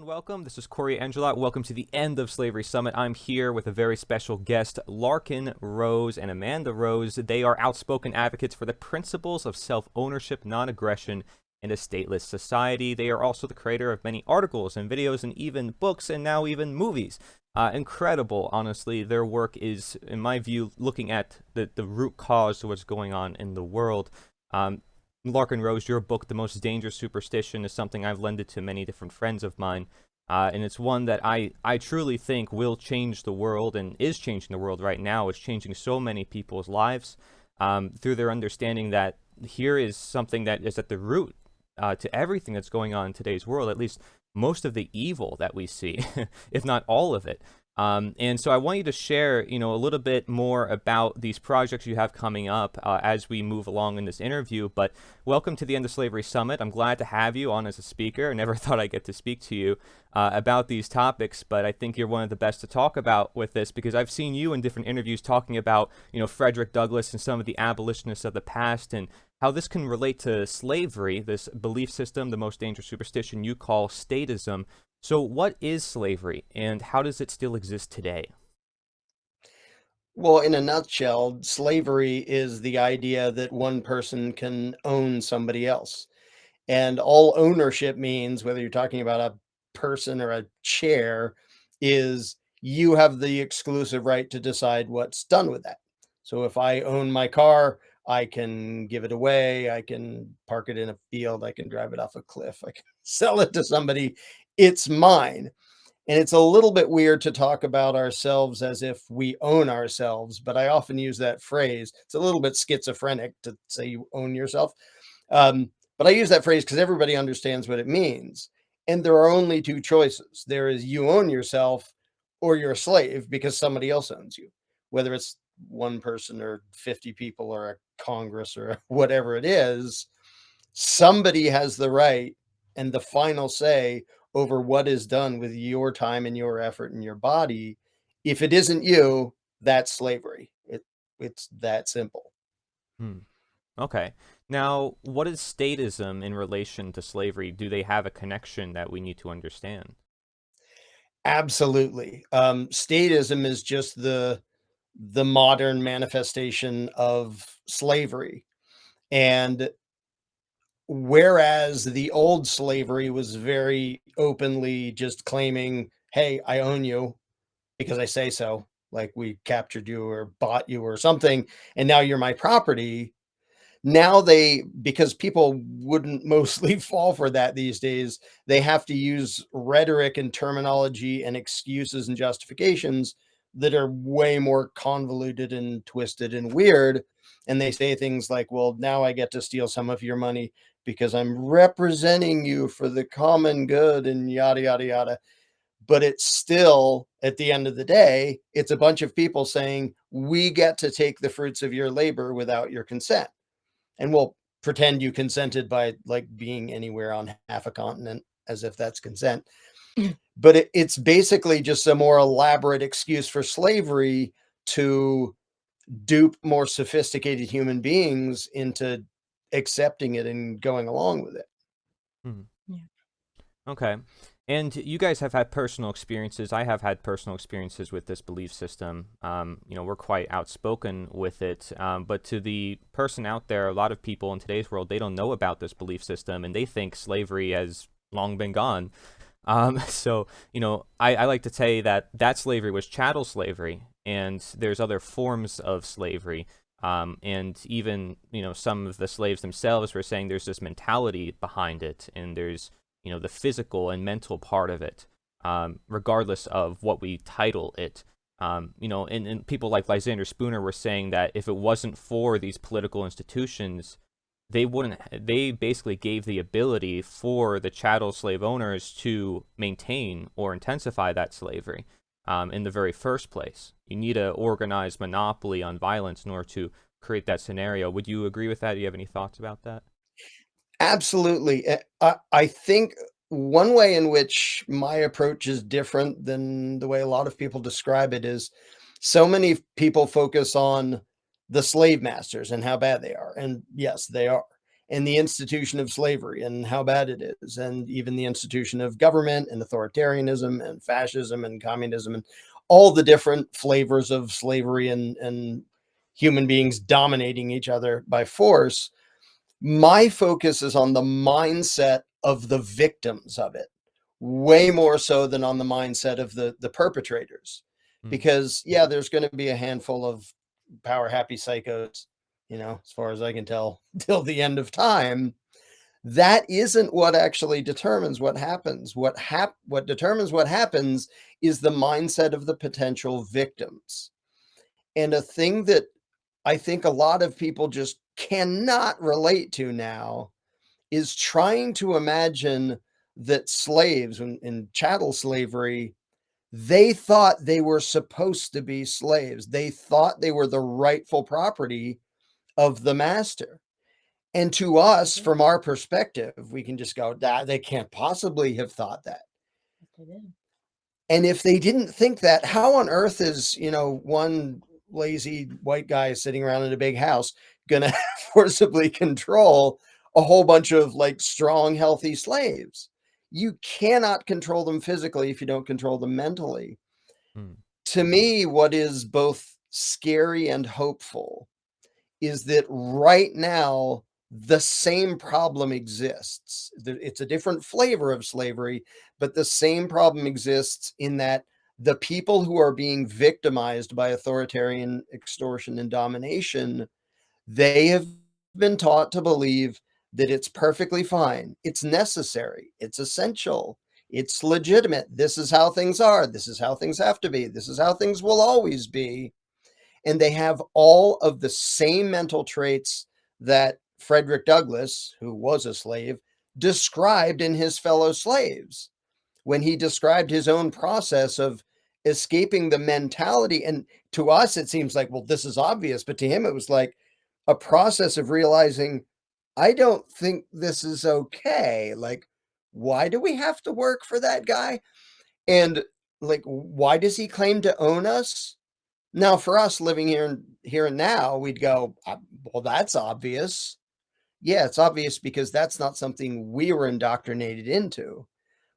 and welcome. This is Corey Angelot. Welcome to the End of Slavery Summit. I'm here with a very special guest, Larken Rose and Amanda Rose. They are outspoken advocates for the principles of self-ownership, non-aggression, and a stateless society. They are also the creator of many articles and videos and even books and now even movies. Incredible, honestly. Their work is, in my view, looking at the root cause to what's going on in the world. Larken Rose, your book, The Most Dangerous Superstition, is something I've lended to many different friends of mine. And it's one that I truly think will change the world and is changing the world right now. It's changing so many people's lives through their understanding that here is something that is at the root to everything that's going on in today's world, at least most of the evil that we see, if not all of it. And so I want you to share, a little bit more about these projects you have coming up as we move along in this interview. But welcome to the End of Slavery Summit. I'm glad to have you on as a speaker. I never thought I'd get to speak to you about these topics, but I think you're one of the best to talk about with this because I've seen you in different interviews talking about, Frederick Douglass and some of the abolitionists of the past and how this can relate to slavery, this belief system, the most dangerous superstition you call statism. So what is slavery and how does it still exist today? Well, in a nutshell, slavery is the idea that one person can own somebody else. And all ownership means, whether you're talking about a person or a chair, is you have the exclusive right to decide what's done with that. So if I own my car, I can give it away, I can park it in a field, I can drive it off a cliff, I can sell it to somebody. It's mine. And it's a little bit weird to talk about ourselves as if we own ourselves, but I often use that phrase. It's a little bit schizophrenic to say you own yourself. But I use that phrase because everybody understands what it means. And there are only two choices. There is you own yourself or you're a slave because somebody else owns you, whether it's one person or 50 people or a Congress or whatever it is. Somebody has the right and the final say over what is done with your time and your effort and your body. If it isn't you, that's slavery. It's that simple. Hmm. Okay. Now, what is statism in relation to slavery? Do they have a connection that we need to understand? Absolutely. Statism is just the modern manifestation of slavery. And whereas the old slavery was very openly just claiming, hey, I own you because I say so, like we captured you or bought you or something, and now you're my property. Now they, because people wouldn't mostly fall for that these days, they have to use rhetoric and terminology and excuses and justifications that are way more convoluted and twisted and weird. And they say things like, well, now I get to steal some of your money because I'm representing you for the common good and yada, yada, yada. But it's still, at the end of the day, it's a bunch of people saying, we get to take the fruits of your labor without your consent, and we'll pretend you consented by like being anywhere on half a continent as if that's consent. But it's basically just a more elaborate excuse for slavery to dupe more sophisticated human beings into accepting it and going along with it. Hmm. Yeah. Okay. And you guys have had personal experiences. I have had personal experiences with this belief system. We're quite outspoken with it. But to the person out there, a lot of people in today's world, they don't know about this belief system and they think slavery has long been gone. So, I like to say that slavery was chattel slavery and there's other forms of slavery. And even, some of the slaves themselves were saying there's this mentality behind it and there's the physical and mental part of it, regardless of what we title it. And people like Lysander Spooner were saying that if it wasn't for these political institutions, they basically gave the ability for the chattel slave owners to maintain or intensify that slavery in the very first place. You need a organized monopoly on violence in order to create that scenario. Would you agree with that? Do you have any thoughts about that? Absolutely. I think one way in which my approach is different than the way a lot of people describe it is so many people focus on the slave masters and how bad they are. And yes, they are. and the institution of slavery and how bad it is, and even the institution of government and authoritarianism and fascism and communism and all the different flavors of slavery and human beings dominating each other by force. My focus is on the mindset of the victims of it, way more so than on the mindset of the perpetrators. Mm. Because yeah, there's going to be a handful of power happy psychos, as far as I can tell, till the end of time. That isn't what actually determines what happens. What determines what happens is the mindset of the potential victims. And a thing that I think a lot of people just cannot relate to now is trying to imagine that slaves in chattel slavery, they thought they were supposed to be slaves. They thought they were the rightful property of the master. And to us, Mhm. from our perspective, we can just go, that they can't possibly have thought that. Yes, they did. And if they didn't think that, how on earth is, one lazy white guy sitting around in a big house gonna forcibly control a whole bunch of like strong, healthy slaves? You cannot control them physically if you don't control them mentally. Mm. To me, what is both scary and hopeful is that right now the same problem exists. It's a different flavor of slavery, but the same problem exists in that the people who are being victimized by authoritarian extortion and domination, they have been taught to believe that it's perfectly fine, it's necessary, it's essential, it's legitimate. This is how things are. This is how things have to be. This is how things will always be, and they have all of the same mental traits that Frederick Douglass, who was a slave, described in his fellow slaves when he described his own process of escaping the mentality. And to us, it seems like, well, this is obvious, but to him, it was like a process of realizing, I don't think this is okay. Like, why do we have to work for that guy? And like, why does he claim to own us? Now, for us living here and now, we'd go, well, that's obvious. Yeah, it's obvious because that's not something we were indoctrinated into.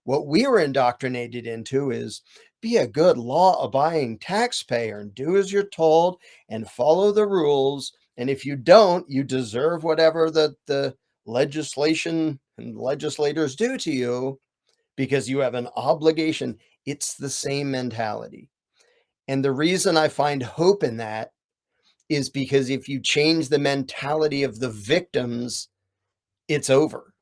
What we were indoctrinated into is be a good law-abiding taxpayer and do as you're told and follow the rules. And if you don't, you deserve whatever the legislation and legislators do to you because you have an obligation. It's the same mentality. And the reason I find hope in that is because if you change the mentality of the victims, it's over.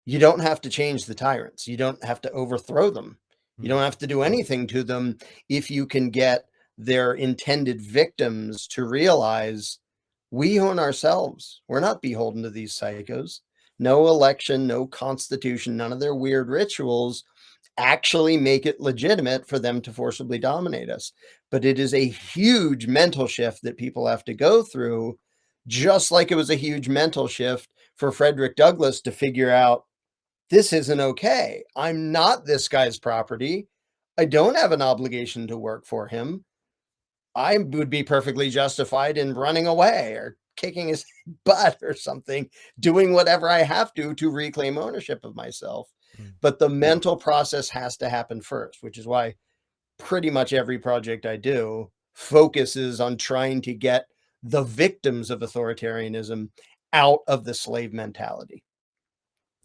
You don't have to change the tyrants. You don't have to overthrow them. You Mm. don't have to do anything to them if you can get their intended victims to realize we own ourselves. We're not beholden to these psychos. No election, no constitution, none of their weird rituals actually make it legitimate for them to forcibly dominate us. But it is a huge mental shift that people have to go through, just like it was a huge mental shift for Frederick Douglass to figure out this isn't okay. I'm not this guy's property. I don't have an obligation to work for him. I would be perfectly justified in running away or kicking his butt or something, doing whatever I have to reclaim ownership of myself. Mm. But the mental process has to happen first, which is why pretty much every project I do focuses on trying to get the victims of authoritarianism out of the slave mentality.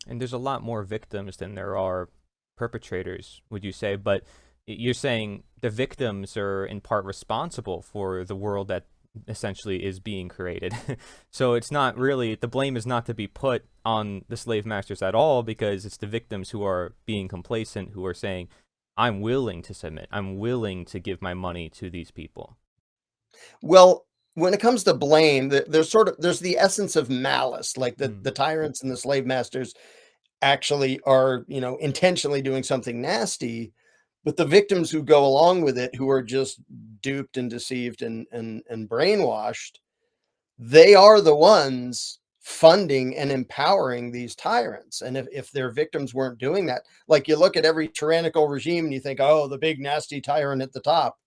And there's a lot more victims than there are perpetrators, would you say? But you're saying the victims are in part responsible for the world that essentially is being created. So it's not really, the blame is not to be put on the slave masters at all, because it's the victims who are being complacent, who are saying, I'm willing to submit. I'm willing to give my money to these people. Well, when it comes to blame, there's the essence of malice, like Mm. the tyrants and the slave masters actually are, intentionally doing something nasty, but the victims who go along with it, who are just duped and deceived and brainwashed, they are the ones funding and empowering these tyrants. And if their victims weren't doing that, like you look at every tyrannical regime and you think, oh, the big nasty tyrant at the top.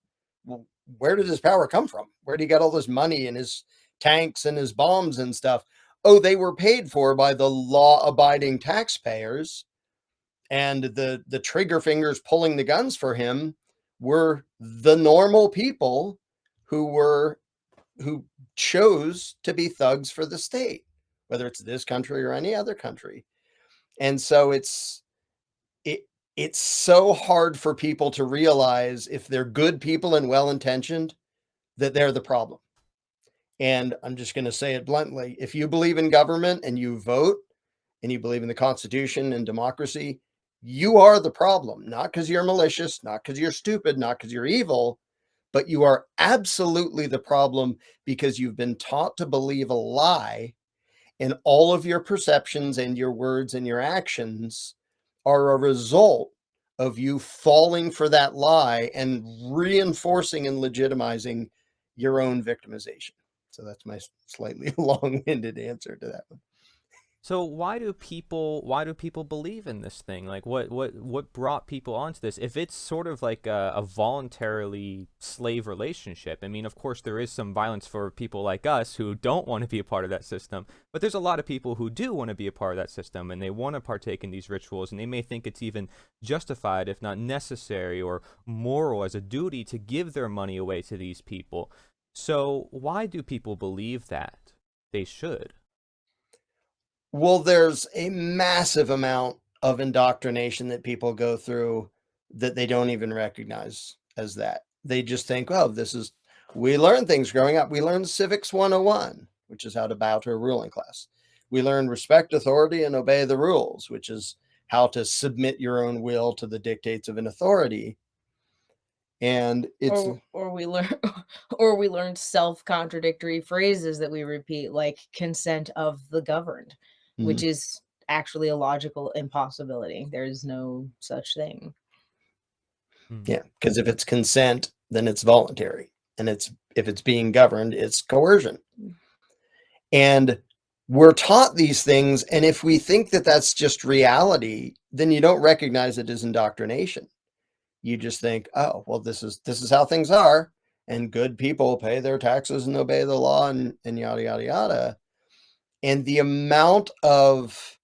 Well, where did his power come from? Where did he get all this money and his tanks and his bombs and stuff? oh, they were paid for by the law-abiding taxpayers, and the trigger fingers pulling the guns for him were the normal people who were who chose to be thugs for the state, whether it's this country or any other country. And so it it's so hard for people to realize, if they're good people and well-intentioned, that they're the problem. And I'm just going to say it bluntly: if you believe in government and you vote and you believe in the Constitution and democracy, you are the problem. Not because you're malicious, not because you're stupid, not because you're evil, but you are absolutely the problem, because you've been taught to believe a lie, and all of your perceptions and your words and your actions are a result of you falling for that lie and reinforcing and legitimizing your own victimization. So that's my slightly long-winded answer to that one. So why do people believe in this thing? Like what brought people onto this? If it's sort of like a voluntarily slave relationship, I mean, of course there is some violence for people like us who don't want to be a part of that system, but there's a lot of people who do want to be a part of that system, and they want to partake in these rituals, and they may think it's even justified, if not necessary or moral, as a duty to give their money away to these people. So why do people believe that they should? Well, there's a massive amount of indoctrination that people go through that they don't even recognize as that. They just think, oh, we learn things growing up. We learn Civics 101, which is how to bow to a ruling class. We learn respect authority and obey the rules, which is how to submit your own will to the dictates of an authority. And it's, Or we learn or we learn self-contradictory phrases that we repeat, like consent of the governed, which mm, is actually a logical impossibility. There's no such thing. Hmm. yeah, because if it's consent, then it's voluntary. And if it's being governed, it's coercion. And we're taught these things, and if we think that that's just reality, then you don't recognize it as indoctrination. You just think, oh, well, this is how things are, and good people pay their taxes and obey the law, and yada yada yada. And the amount of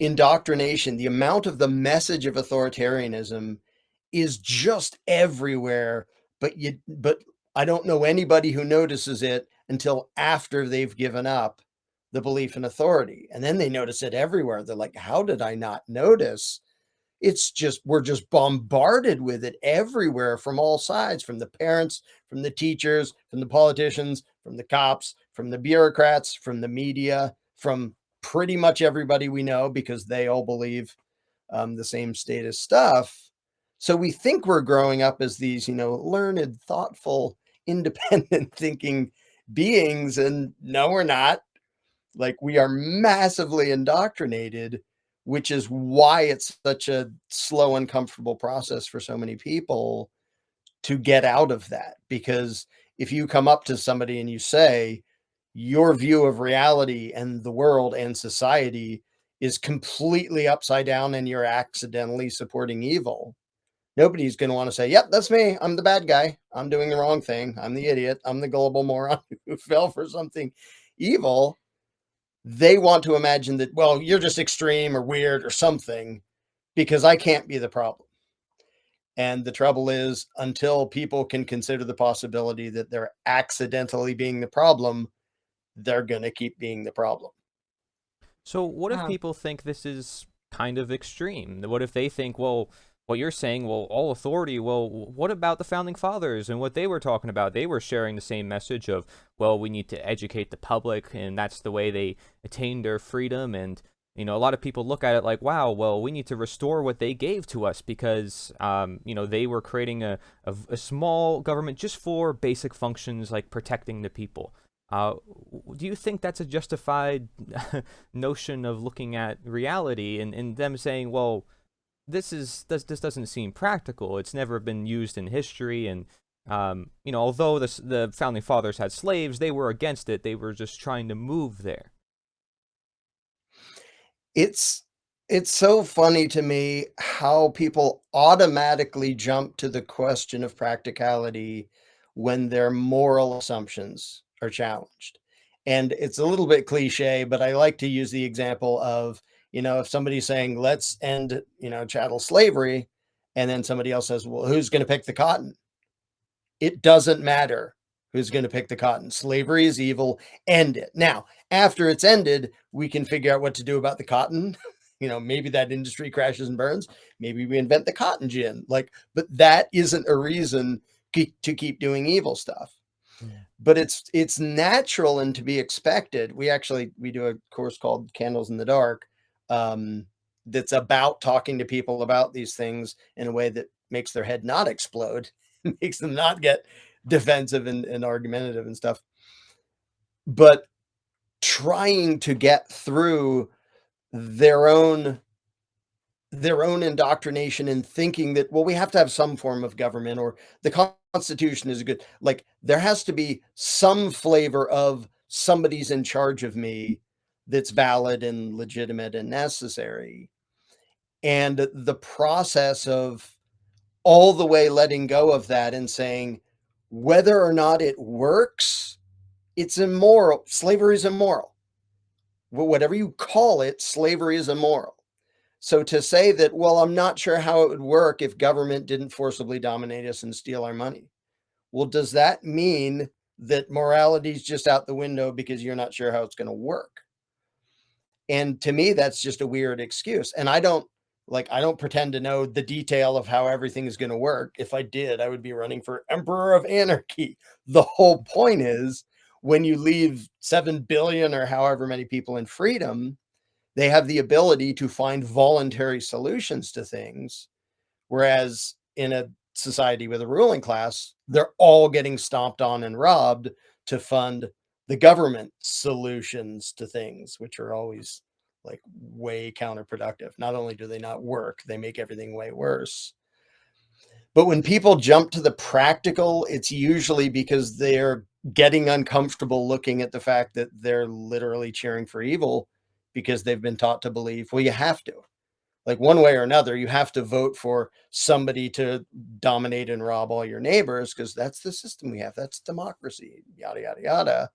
indoctrination, the amount of the message of authoritarianism is just everywhere, but I don't know anybody who notices it until after they've given up the belief in authority. And then they notice it everywhere. They're like, how did I not notice? It's just, we're just bombarded with it everywhere, from all sides, from the parents, from the teachers, from the politicians, from the cops, from the bureaucrats, from the media, from pretty much everybody we know, because they all believe the same status stuff. So we think we're growing up as these, learned, thoughtful, independent thinking beings. And no, we're not. Like, we are massively indoctrinated, which is why it's such a slow, uncomfortable process for so many people to get out of that. Because if you come up to somebody and you say, your view of reality and the world and society is completely upside down and you're accidentally supporting evil, nobody's going to want to say, yep, that's me. I'm the bad guy. I'm doing the wrong thing. I'm the idiot. I'm the gullible moron who fell for something evil. They want to imagine that, well, you're just extreme or weird or something, because I can't be the problem. And the trouble is, until people can consider the possibility that they're accidentally being the problem, they're going to keep being the problem. So what if Oh, people think this is kind of extreme? What if they think, well, what you're saying, well, all authority, well, what about the founding fathers and what they were talking about? They were sharing the same message of, well, we need to educate the public, and that's the way they attained their freedom. And, a lot of people look at it like, wow, well, we need to restore what they gave to us because, they were creating a small government just for basic functions like protecting the people. Do you think that's a justified notion of looking at reality and them saying, well, this doesn't seem practical. It's never been used in history, and although the founding fathers had slaves, they were against it. They were just trying to move there. It's it's so funny to me how people automatically jump to the question of practicality when their moral assumptions are challenged. And it's a little bit cliche, but I like to use the example of, if somebody's saying, let's end, chattel slavery, and then somebody else says, well, who's going to pick the cotton? It doesn't matter who's going to pick the cotton. Slavery is evil. End it. Now, after it's ended, we can figure out what to do about the cotton. Maybe that industry crashes and burns. Maybe we invent the cotton gin. But that isn't a reason to keep doing evil stuff. But it's natural and to be expected. We do a course called Candles in the Dark, that's about talking to people about these things in a way that makes their head not explode, makes them not get defensive and argumentative and stuff, but trying to get through their own indoctrination and thinking that, well, we have to have some form of government, or the Constitution is good. Like, there has to be some flavor of somebody's in charge of me that's valid and legitimate and necessary. And the process of all the way letting go of that and saying, whether or not it works, it's immoral. Slavery is immoral. Whatever you call it, slavery is immoral. So to say that, well, I'm not sure how it would work if government didn't forcibly dominate us and steal our money. Well, does that mean that morality is just out the window because you're not sure how it's going to work? And to me, that's just a weird excuse. And I don't pretend to know the detail of how everything is going to work. If I did, I would be running for Emperor of Anarchy. The whole point is, when you leave 7 billion or however many people in freedom, they have the ability to find voluntary solutions to things. Whereas in a society with a ruling class, they're all getting stomped on and robbed to fund the government solutions to things, which are always like way counterproductive. Not only do they not work, they make everything way worse. But when people jump to the practical, it's usually because they're getting uncomfortable looking at the fact that they're literally cheering for evil, because they've been taught to believe, well, you have to. Like, one way or another, you have to vote for somebody to dominate and rob all your neighbors, because that's the system we have. That's democracy, yada, yada, yada.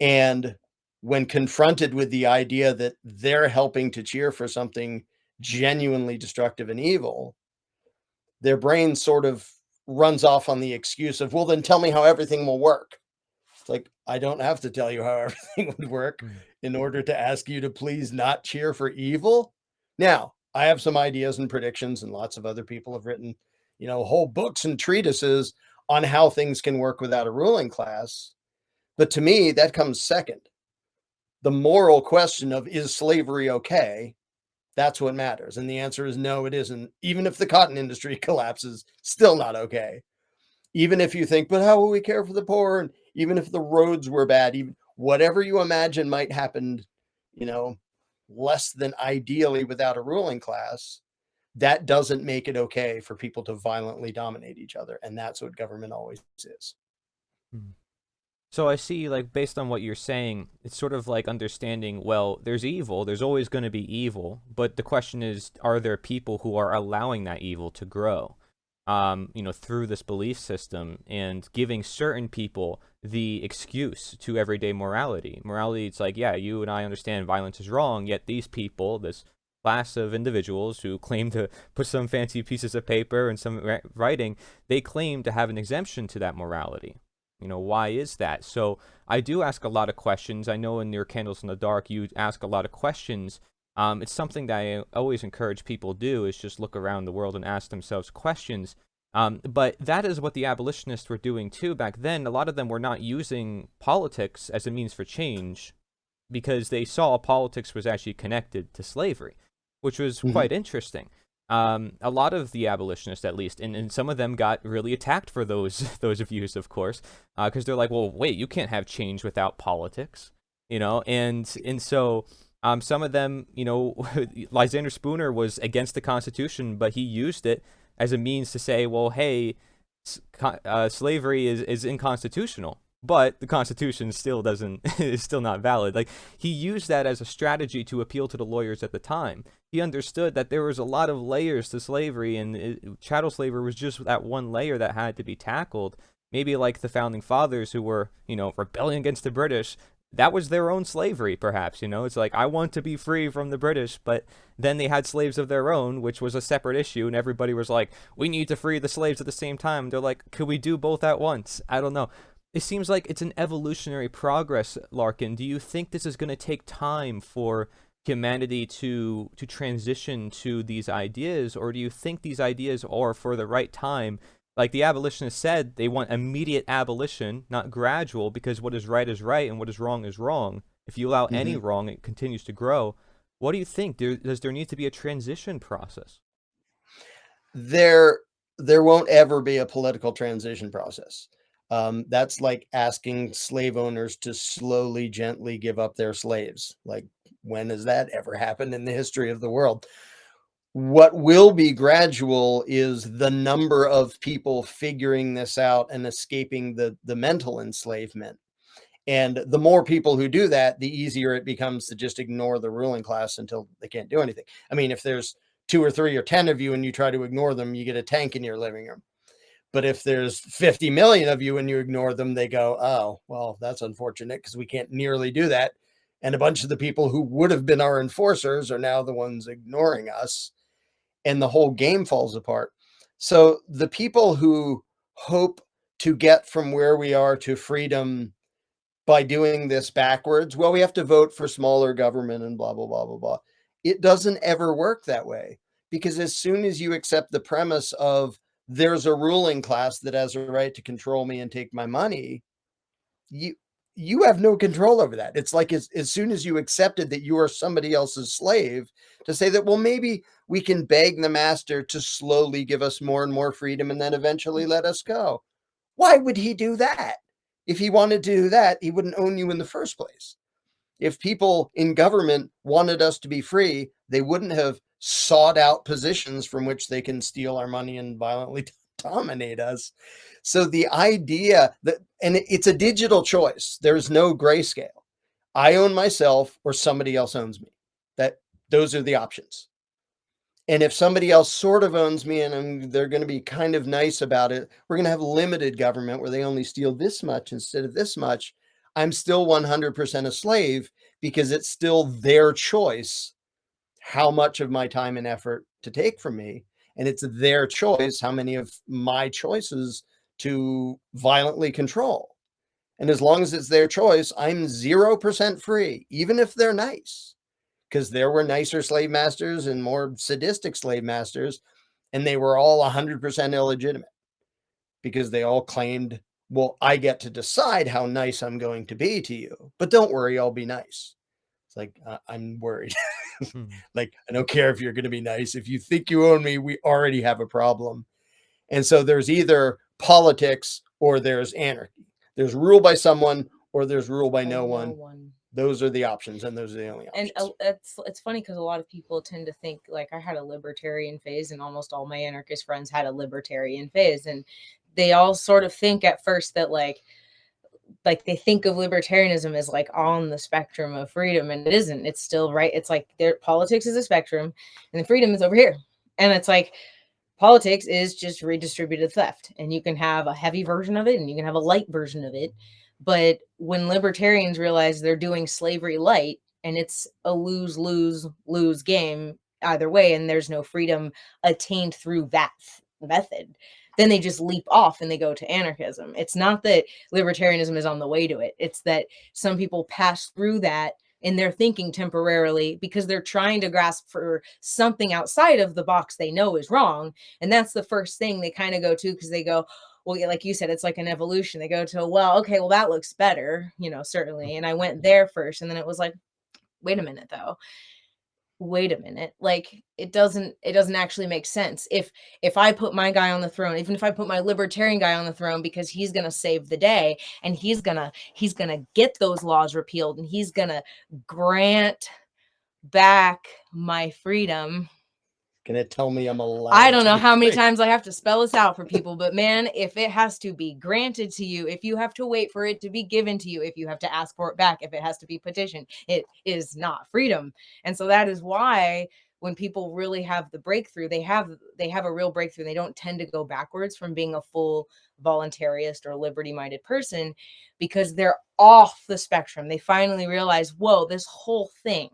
And when confronted with the idea that they're helping to cheer for something genuinely destructive and evil, their brain sort of runs off on the excuse of, well, then tell me how everything will work. It's like, I don't have to tell you how everything would work in order to ask you to please not cheer for evil. Now, I have some ideas and predictions, and lots of other people have written, whole books and treatises on how things can work without a ruling class. But to me, that comes second. The moral question of, is slavery okay? That's what matters. And the answer is no, it isn't. Even if the cotton industry collapses, still not okay. Even if you think, but how will we care for the poor? And even if the roads were bad, even whatever you imagine might happen, less than ideally without a ruling class, that doesn't make it okay for people to violently dominate each other. And that's what government always is. So I see, like, based on what you're saying, it's sort of like understanding, well, there's evil, there's always going to be evil, but the question is, are there people who are allowing that evil to grow, through this belief system, and giving certain people the excuse to everyday morality? Morality, it's like, yeah, you and I understand violence is wrong, yet these people, this class of individuals who claim to put some fancy pieces of paper and some writing, they claim to have an exemption to that morality. Why is that? So I do ask a lot of questions. I know in your Candles in the Dark, you ask a lot of questions. It's something that I always encourage people to do, is just look around the world and ask themselves questions. But that is what the abolitionists were doing too back then. A lot of them were not using politics as a means for change, because they saw politics was actually connected to slavery, which was quite interesting. A lot of the abolitionists, at least, and some of them got really attacked for those views, of course, because they're like, well, wait, you can't have change without politics, and so some of them, Lysander Spooner was against the Constitution, but he used it as a means to say, well, hey, slavery is unconstitutional. But the Constitution still is still not valid. Like, he used that as a strategy to appeal to the lawyers at the time. He understood that there was a lot of layers to slavery, and chattel slavery was just that one layer that had to be tackled. maybe like the founding fathers who were, rebelling against the British, that was their own slavery, perhaps. It's like, I want to be free from the British, but then they had slaves of their own, which was a separate issue, and everybody was like, we need to free the slaves at the same time. They're like, could we do both at once? I don't know. It seems like it's an evolutionary progress, Larkin. Do you think this is going to take time for humanity to transition to these ideas, or do you think these ideas are for the right time? Like the abolitionists said, they want immediate abolition, not gradual, because what is right and what is wrong is wrong. If you allow any wrong, it continues to grow. What do you think? Does there need to be a transition process? There won't ever be a political transition process. That's like asking slave owners to slowly, gently give up their slaves. Like, when has that ever happened in the history of the world? What will be gradual is the number of people figuring this out and escaping the mental enslavement. And the more people who do that, the easier it becomes to just ignore the ruling class until they can't do anything. I mean, if there's 2 or 3 or 10 of you and you try to ignore them, you get a tank in your living room. But if there's 50 million of you and you ignore them, they go, oh, well, that's unfortunate because we can't nearly do that. And a bunch of the people who would have been our enforcers are now the ones ignoring us, and the whole game falls apart. So the people who hope to get from where we are to freedom by doing this backwards, well, we have to vote for smaller government and blah, blah, blah, blah, blah. It doesn't ever work that way, because as soon as you accept the premise of there's a ruling class that has a right to control me and take my money, you have no control over that. It's like as soon as you accepted that you are somebody else's slave, to say that, well, maybe we can beg the master to slowly give us more and more freedom and then eventually let us go. Why would he do that? If he wanted to do that, he wouldn't own you in the first place. If people in government wanted us to be free, they wouldn't have sought out positions from which they can steal our money and violently dominate us. So the idea that, and it's a digital choice, there's no grayscale. I own myself or somebody else owns me. Those are the options. And if somebody else sort of owns me and they're going to be kind of nice about it, we're going to have limited government where they only steal this much instead of this much. I'm still 100% a slave, because it's still their choice how much of my time and effort to take from me. And it's their choice how many of my choices to violently control. And as long as it's their choice, I'm 0% free, even if they're nice, because there were nicer slave masters and more sadistic slave masters, and they were all 100% illegitimate, because they all claimed, well, I get to decide how nice I'm going to be to you, but don't worry, I'll be nice. It's like, I'm worried. Hmm. Like, I don't care if you're going to be nice. If you think you own me, we already have a problem. And so there's either politics or there's anarchy. There's rule by someone or there's rule by no one. Those are the options, and those are the only And options. it's funny because a lot of people tend to think, like, I had a libertarian phase, and almost all my anarchist friends had a libertarian phase, and they all sort of think at first that like they think of libertarianism as like on the spectrum of freedom, and it isn't. It's still right. It's like their politics is a spectrum and the freedom is over here. And it's like politics is just redistributed theft, and you can have a heavy version of it and you can have a light version of it. But when libertarians realize they're doing slavery light, and it's a lose game either way, and there's no freedom attained through that method, then they just leap off and they go to anarchism. It's not that libertarianism is on the way to it, it's that some people pass through that in their thinking temporarily because they're trying to grasp for something outside of the box they know is wrong. And that's the first thing they kind of go to, because they go, well, yeah, like you said, it's like an evolution. They go to, well, okay, well, that looks better, certainly. And I went there first. And then it was like, wait a minute, though. Wait a minute. Like, it doesn't actually make sense. If I put my guy on the throne, even if I put my libertarian guy on the throne, because he's going to save the day, and he's going to get those laws repealed, and he's going to grant back my freedom. Gonna tell me I'm allowed I don't to know be how many free. times I have to spell this out for people, but man, if it has to be granted to you, if you have to wait for it to be given to you, if you have to ask for it back, if it has to be petitioned, it is not freedom. And so that is why when people really have the breakthrough, they have a real breakthrough. They don't tend to go backwards from being a full voluntarist or liberty-minded person, because they're off the spectrum. They finally realize, whoa, this whole thing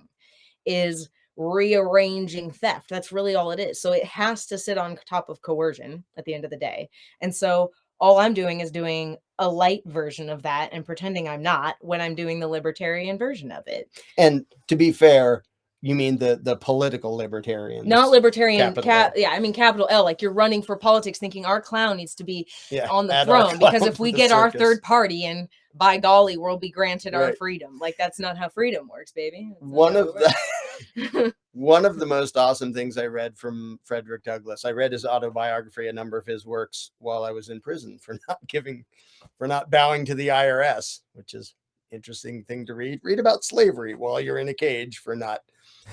is rearranging theft. That's really all it is. So it has to sit on top of coercion at the end of the day. And so all I'm doing is doing a light version of that and pretending I'm not, when I'm doing the libertarian version of it. And to be fair, you mean the political libertarians, not libertarian. capital L. Yeah, I mean capital L. Like, you're running for politics thinking our clown needs to be Yeah, on the add our throne, because clown if to we the get our circus. third party, and by golly, we'll be granted our Right. freedom. Like, that's not how freedom works, baby. That's not One how of it the works. one of the most awesome things I read from Frederick Douglass, I read his autobiography, a number of his works, while I was in prison for not bowing to the IRS, which is interesting thing to read. Read about slavery while you're in a cage for not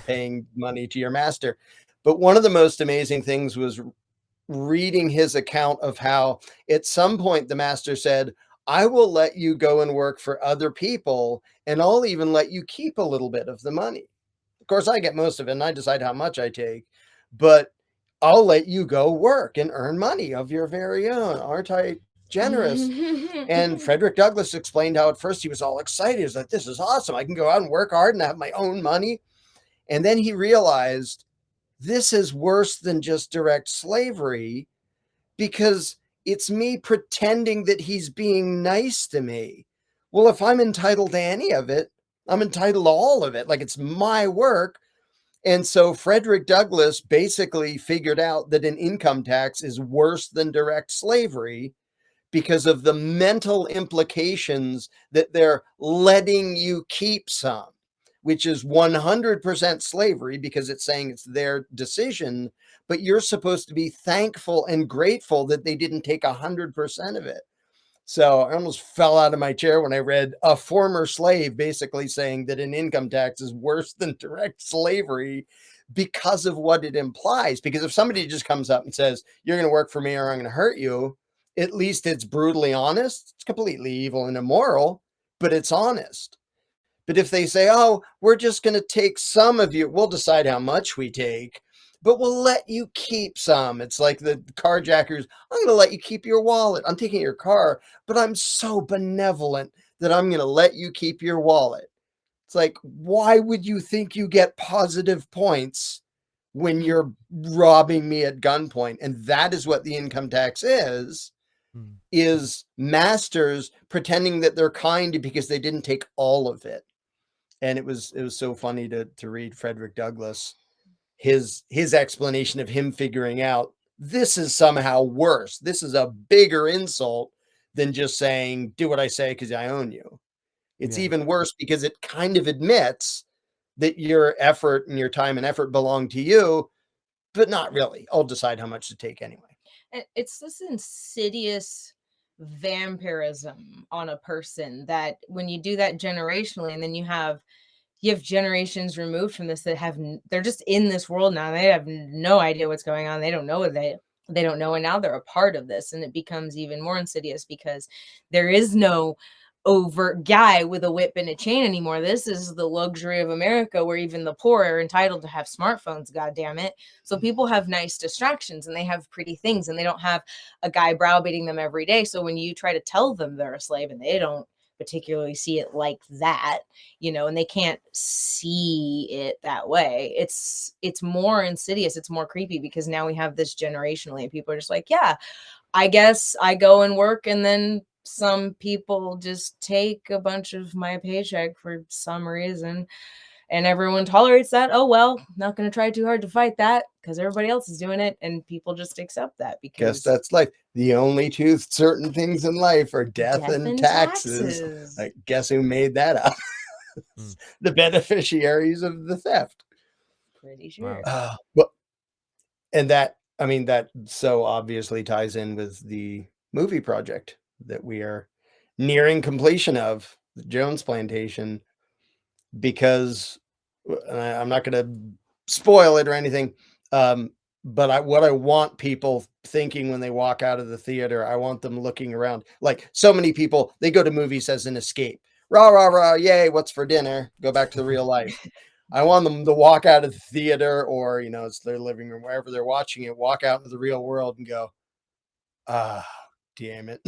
paying money to your master. But one of the most amazing things was reading his account of how at some point the master said, I will let you go and work for other people, and I'll even let you keep a little bit of the money. Of course, I get most of it and I decide how much I take, but I'll let you go work and earn money of your very own. Aren't I generous? And Frederick Douglass explained how at first he was all excited. He was like, this is awesome. I can go out and work hard and have my own money. And then he realized this is worse than just direct slavery, because it's me pretending that he's being nice to me. Well, if I'm entitled to any of it, I'm entitled to all of it. Like, it's my work. And so Frederick Douglass basically figured out that an income tax is worse than direct slavery, because of the mental implications that they're letting you keep some, which is 100% slavery, because it's saying it's their decision, but you're supposed to be thankful and grateful that they didn't take 100% of it. So I almost fell out of my chair when I read a former slave basically saying that an income tax is worse than direct slavery because of what it implies. Because if somebody just comes up and says, you're going to work for me or I'm going to hurt you, at least it's brutally honest. It's completely evil and immoral, but it's honest. But if they say, oh, we're just going to take some of you, we'll decide how much we take, but we'll let you keep some. It's like the carjackers. I'm going to let you keep your wallet. I'm taking your car, but I'm so benevolent that I'm going to let you keep your wallet. It's like, why would you think you get positive points when you're robbing me at gunpoint? And that is what the income tax is masters pretending that they're kind because they didn't take all of it. And it was so funny to read Frederick Douglass, his explanation of him figuring out this is somehow worse. This is a bigger insult than just saying, do what I say because I own you. It's even worse because it kind of admits that your effort and your time and effort belong to you, but not really. I'll decide how much to take anyway. And it's this insidious vampirism on a person that when you do that generationally, and then you have generations removed from this that they're just in this world now. They have no idea what's going on. They don't know they don't know. And now they're a part of this, and it becomes even more insidious because there is no overt guy with a whip and a chain anymore. This is the luxury of America, where even the poor are entitled to have smartphones, god damn it. So people have nice distractions and they have pretty things, and they don't have a guy browbeating them every day. So when you try to tell them they're a slave, and they don't particularly see it like that, and they can't see it that way, it's more insidious, it's more creepy, because now we have this generationally, and people are just like, yeah, I guess I go and work, and then some people just take a bunch of my paycheck for some reason, and everyone tolerates that. Oh, well, not going to try too hard to fight that because everybody else is doing it, and people just accept that because guess that's life. The only two certain things in life are death and taxes. Like, guess who made that up? The beneficiaries of the theft. Pretty sure. Well, and that so obviously ties in with the movie project that we are nearing completion of, the Jones Plantation, because I'm not going to spoil it or anything, but what I want people thinking when they walk out of the theater, I want them looking around. Like, so many people, they go to movies as an escape. Rah, rah, rah, yay, what's for dinner? Go back to the real life. I want them to walk out of the theater, or it's their living room, wherever they're watching it, walk out into the real world and go, ah, damn it.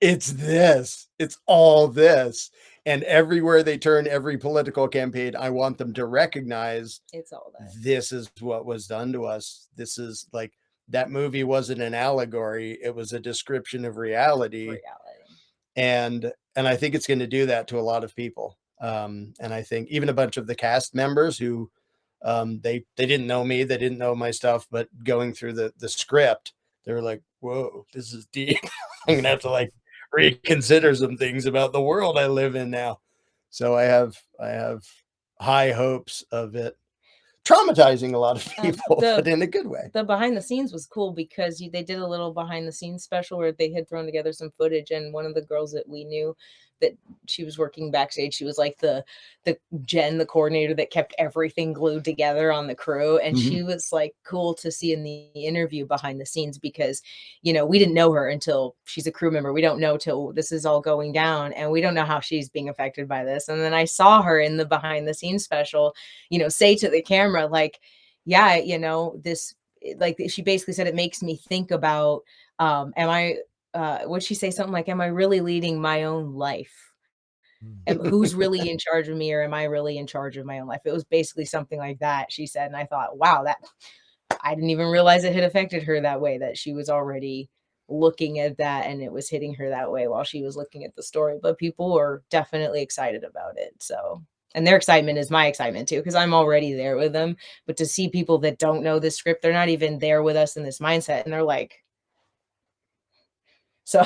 It's this. It's all this. And everywhere they turn, every political campaign, I want them to recognize It's all that this is what was done to us. This is like that movie wasn't an allegory, it was a description of reality. reality. And I think it's going to do that to a lot of people. And I think even a bunch of the cast members who they didn't know me, they didn't know my stuff, but going through the script, they were like, "Whoa, this is deep." I'm gonna have to like reconsider some things about the world I live in now. So I have high hopes of it traumatizing a lot of people, but in a good way. The behind the scenes was cool because they did a little behind the scenes special where they had thrown together some footage, and one of the girls that we knew that she was working backstage, she was like the the coordinator that kept everything glued together on the crew, and Mhm. she was like cool to see in the interview behind the scenes because we didn't know her until she's a crew member. We don't know till this is all going down, and we don't know how she's being affected by this. And then I saw her in the behind the scenes special, say to the camera, like, yeah, this, like, she basically said, it makes me think about, am I, would she say something like, am I really leading my own life? Who's really in charge of me, or am I really in charge of my own life? It was basically something like that, she said. And I thought, wow, that I didn't even realize it had affected her that way, that she was already looking at that and it was hitting her that way while she was looking at the story. But people were definitely excited about it. So, and their excitement is my excitement too, because I'm already there with them. But to see people that don't know this script, they're not even there with us in this mindset. And they're like, so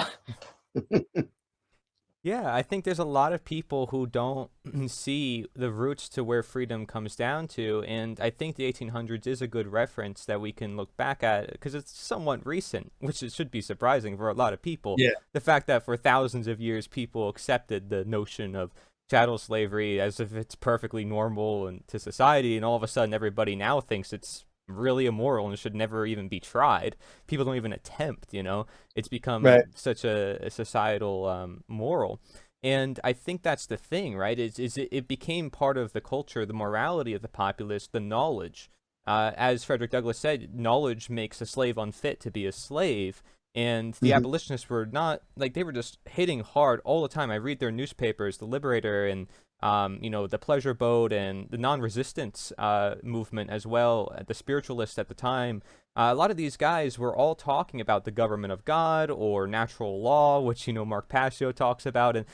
Yeah, I think there's a lot of people who don't see the roots to where freedom comes down to, and I think the 1800s is a good reference that we can look back at because it's somewhat recent, which should be surprising for a lot of people. Yeah. The fact that for thousands of years people accepted the notion of chattel slavery as if it's perfectly normal and to society, and all of a sudden everybody now thinks it's really immoral and should never even be tried. People don't even attempt. It's become Right. such a societal moral. And I think that's the thing, right? It became part of the culture, the morality of the populace, the knowledge. As Frederick Douglass said, knowledge makes a slave unfit to be a slave. And the Mhm. abolitionists were not like they were just hitting hard all the time. I read their newspapers, the Liberator and the Pleasure Boat and the non-resistance movement as well, the spiritualists at the time. A lot of these guys were all talking about the government of God or natural law, which Mark Passio talks about, and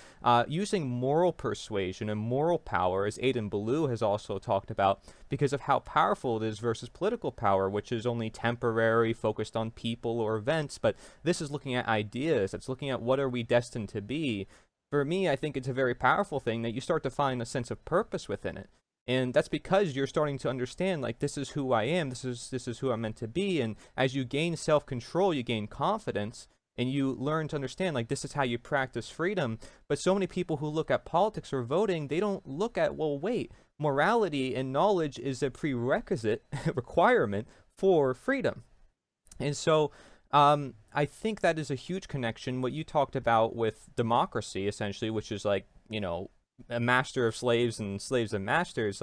using moral persuasion and moral power, as Aidan Ballou has also talked about, because of how powerful it is versus political power, which is only temporary, focused on people or events. But this is looking at ideas. It's looking at what are we destined to be. For me, I think it's a very powerful thing that you start to find a sense of purpose within it. And that's because you're starting to understand, like, this is who I am, this is who I'm meant to be. And as you gain self-control, you gain confidence, and you learn to understand, like, this is how you practice freedom. But so many people who look at politics or voting, they don't look at, well, wait, morality and knowledge is a prerequisite requirement for freedom. And so I think that is a huge connection. What you talked about with democracy, essentially, which is like, a master of slaves and slaves of masters,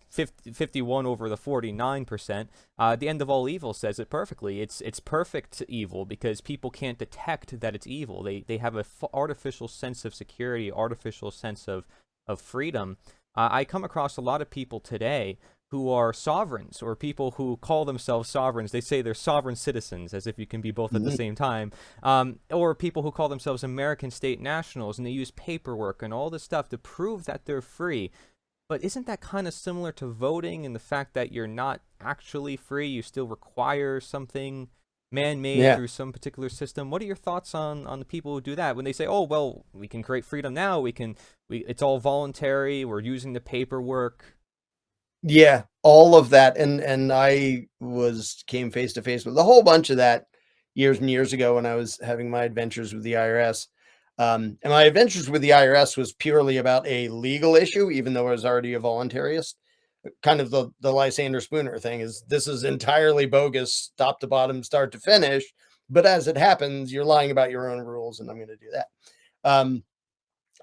51 over the 49%. The end of all evil says it perfectly. It's perfect evil because people can't detect that it's evil. They have a artificial sense of security, artificial sense of freedom. I come across a lot of people today who are sovereigns or people who call themselves sovereigns. They say they're sovereign citizens, as if you can be both at the Mhm. same time. Or people who call themselves American state nationals, and they use paperwork and all this stuff to prove that they're free. But isn't that kind of similar to voting and the fact that you're not actually free? You still require something man-made Yeah. through some particular system. What are your thoughts on the people who do that when they say, "Oh, well, we can create freedom now. It's all voluntary. We're using the paperwork." Yeah, all of that, and I came face to face with a whole bunch of that years and years ago when I was having my adventures with the IRS. And my adventures with the IRS was purely about a legal issue, even though I was already a voluntarist. Kind of the Lysander Spooner thing is this is entirely bogus, top to bottom, start to finish. But as it happens, you're lying about your own rules, and I'm going to do that. Um,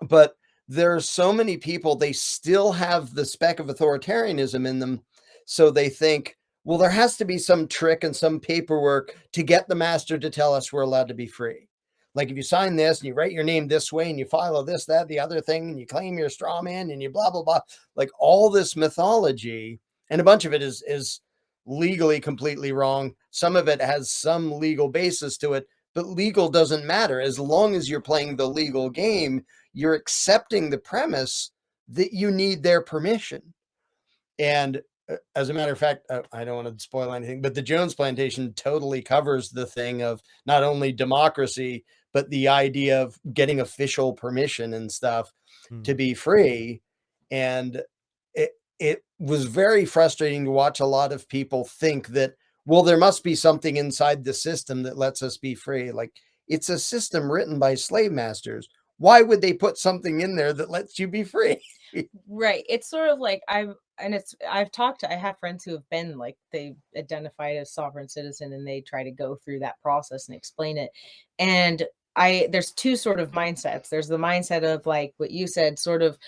but there are so many people, they still have the speck of authoritarianism in them. So they think, well, there has to be some trick and some paperwork to get the master to tell us we're allowed to be free. Like if you sign this and you write your name this way and you follow this, that, the other thing, and you claim you're a straw man and you blah, blah, blah, like all this mythology, and a bunch of it is legally completely wrong. Some of it has some legal basis to it, but legal doesn't matter. As long as you're playing the legal game, you're accepting the premise that you need their permission. And as a matter of fact, I don't want to spoil anything, but the Jones Plantation totally covers the thing of not only democracy, but the idea of getting official permission and stuff to be free. And it was very frustrating to watch a lot of people think that, well, there must be something inside the system that lets us be free. Like, it's a system written by slave masters. Why would they put something in there that lets you be free? Right. It's sort of like I have friends who have been like, they identified as sovereign citizen and they try to go through that process and explain it. And there's two sort of mindsets. There's the mindset of like what you said, sort of,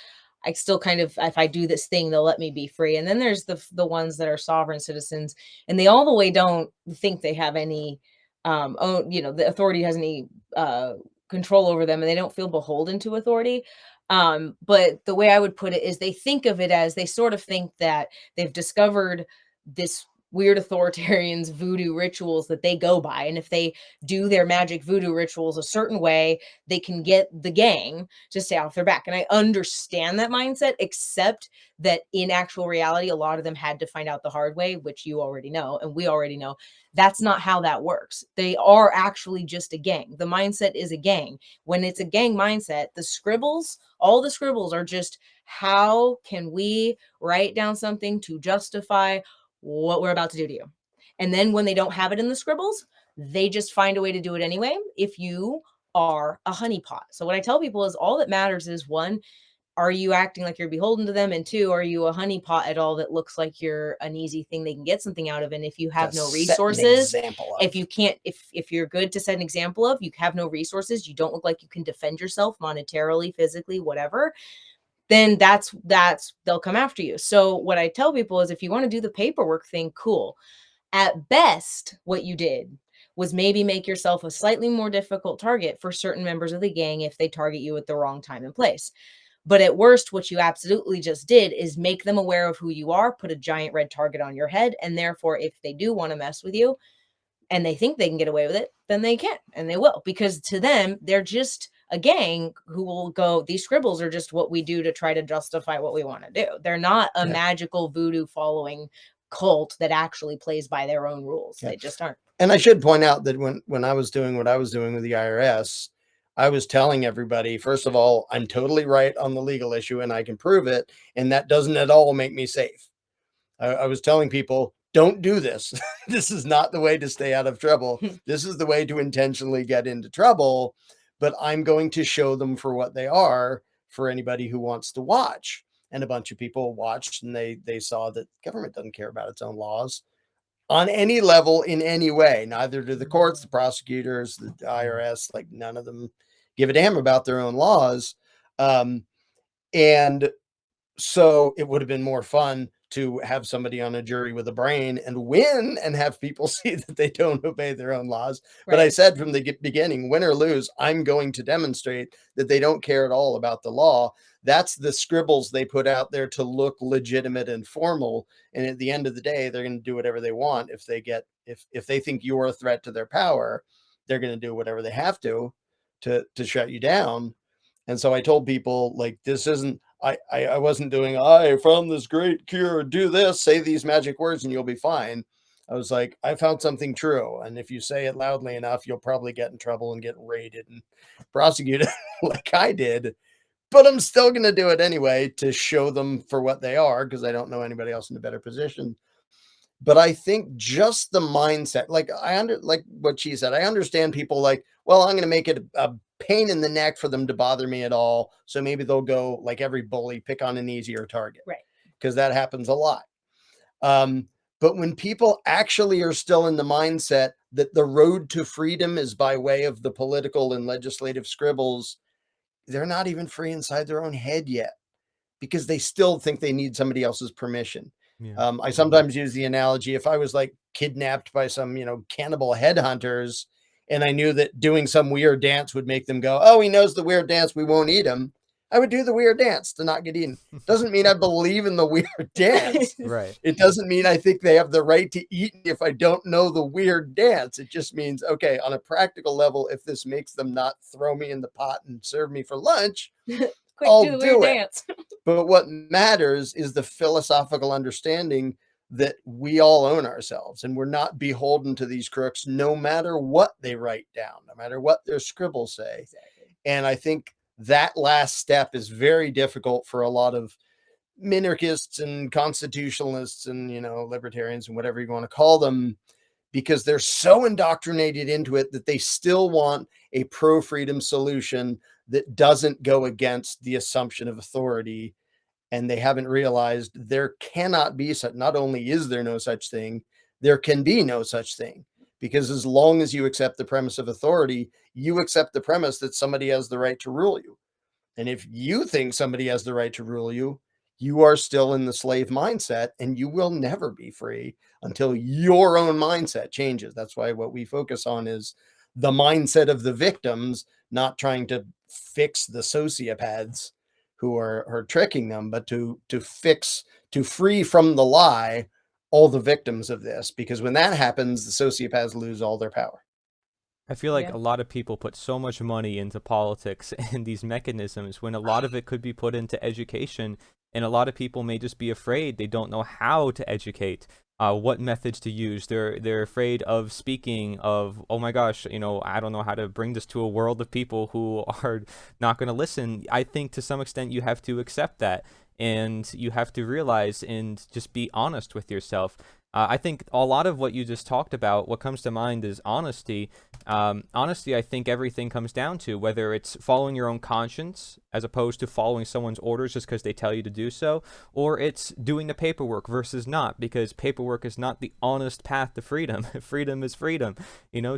I still kind of, if I do this thing, they'll let me be free. And then there's the ones that are sovereign citizens, and they all the way don't think they have any the authority has any control over them, and they don't feel beholden to authority. But the way I would put it is they think of it as, they sort of think that they've discovered this weird authoritarians voodoo rituals that they go by, and if they do their magic voodoo rituals a certain way, they can get the gang to stay off their back. And I understand that mindset, except that in actual reality, a lot of them had to find out the hard way, which you already know and we already know. That's not how that works. They are actually just a gang. The mindset is a gang. When it's a gang mindset, the scribbles, all the scribbles are just, how can we write down something to justify what we're about to do to you? And then when they don't have it in the scribbles, they just find a way to do it anyway, if you are a honeypot. So what I tell people is, all that matters is, one, are you acting like you're beholden to them? And two, are you a honeypot at all that looks like you're an easy thing they can get something out of? And if you have no resources, if you can't, if you're good to set an example of, you have no resources, you don't look like you can defend yourself monetarily, physically, whatever, then that's they'll come after you. So what I tell people is, if you want to do the paperwork thing, cool. At best, what you did was maybe make yourself a slightly more difficult target for certain members of the gang if they target you at the wrong time and place. But at worst, what you absolutely just did is make them aware of who you are, put a giant red target on your head, and therefore, if they do want to mess with you and they think they can get away with it, then they can, and they will, because to them, they're just a gang who will go, these scribbles are just what we do to try to justify what we want to do. They're not a magical voodoo following cult that actually plays by their own rules. They just aren't. And I should point out that when I was doing what I was doing with the IRS, I was telling everybody, first of all, I'm totally right on the legal issue and I can prove it. And that doesn't at all make me safe. I was telling people, don't do this. This is not the way to stay out of trouble. This is the way to intentionally get into trouble. But I'm going to show them for what they are for anybody who wants to watch. And a bunch of people watched, and they saw that government doesn't care about its own laws on any level in any way. Neither do the courts, the prosecutors, the IRS. Like, none of them give a damn about their own laws. And so it would have been more fun to have somebody on a jury with a brain and win and have people see that they don't obey their own laws. But I said from the beginning, win or lose, I'm going to demonstrate that they don't care at all about the law. That's the scribbles they put out there to look legitimate and formal. And at the end of the day, they're going to do whatever they want. If they think you're a threat to their power, they're going to do whatever they have to shut you down. And so I told people, like, this isn't, I wasn't doing, I found this great cure, do this, say these magic words and you'll be fine. I was like, I found something true. And if you say it loudly enough, you'll probably get in trouble and get raided and prosecuted like I did. But I'm still going to do it anyway to show them for what they are, because I don't know anybody else in a better position. But I think just the mindset, like like what she said, I understand people like, well, I'm going to make it a pain in the neck for them to bother me at all. So maybe they'll go, like every bully, pick on an easier target. Right. Because that happens a lot. But when people actually are still in the mindset that the road to freedom is by way of the political and legislative scribbles, they're not even free inside their own head yet, because they still think they need somebody else's permission. Yeah. I sometimes use the analogy, if I was like kidnapped by some, cannibal headhunters, and I knew that doing some weird dance would make them go, oh, he knows the weird dance, we won't eat him. I would do the weird dance to not get eaten. Doesn't mean I believe in the weird dance. Right. It doesn't mean I think they have the right to eat me if I don't know the weird dance. It just means, okay, on a practical level, if this makes them not throw me in the pot and serve me for lunch, Quick, I'll do the weird do it. dance. But what matters is the philosophical understanding that we all own ourselves and we're not beholden to these crooks, no matter what they write down, no matter what their scribbles say. Exactly. And I think that last step is very difficult for a lot of minarchists and constitutionalists and, libertarians and whatever you want to call them, because they're so indoctrinated into it that they still want a pro-freedom solution that doesn't go against the assumption of authority. And they haven't realized there cannot be such, not only is there no such thing, there can be no such thing. Because as long as you accept the premise of authority, you accept the premise that somebody has the right to rule you. And if you think somebody has the right to rule you, you are still in the slave mindset, and you will never be free until your own mindset changes. That's why what we focus on is the mindset of the victims, not trying to fix the sociopaths who are tricking them, but to free from the lie all the victims of this. Because when that happens, the sociopaths lose all their power. I feel like Yeah. a lot of people put so much money into politics and these mechanisms when a lot of it could be put into education, and a lot of people may just be afraid. They don't know how to educate, what methods to use. They're afraid of speaking of, oh my gosh, I don't know how to bring this to a world of people who are not going to listen. I think to some extent you have to accept that, and you have to realize and just be honest with yourself. I think a lot of what you just talked about, what comes to mind is honesty. Honesty, I think everything comes down to whether it's following your own conscience as opposed to following someone's orders just because they tell you to do so, or it's doing the paperwork versus not, because paperwork is not the honest path to freedom. Freedom is freedom.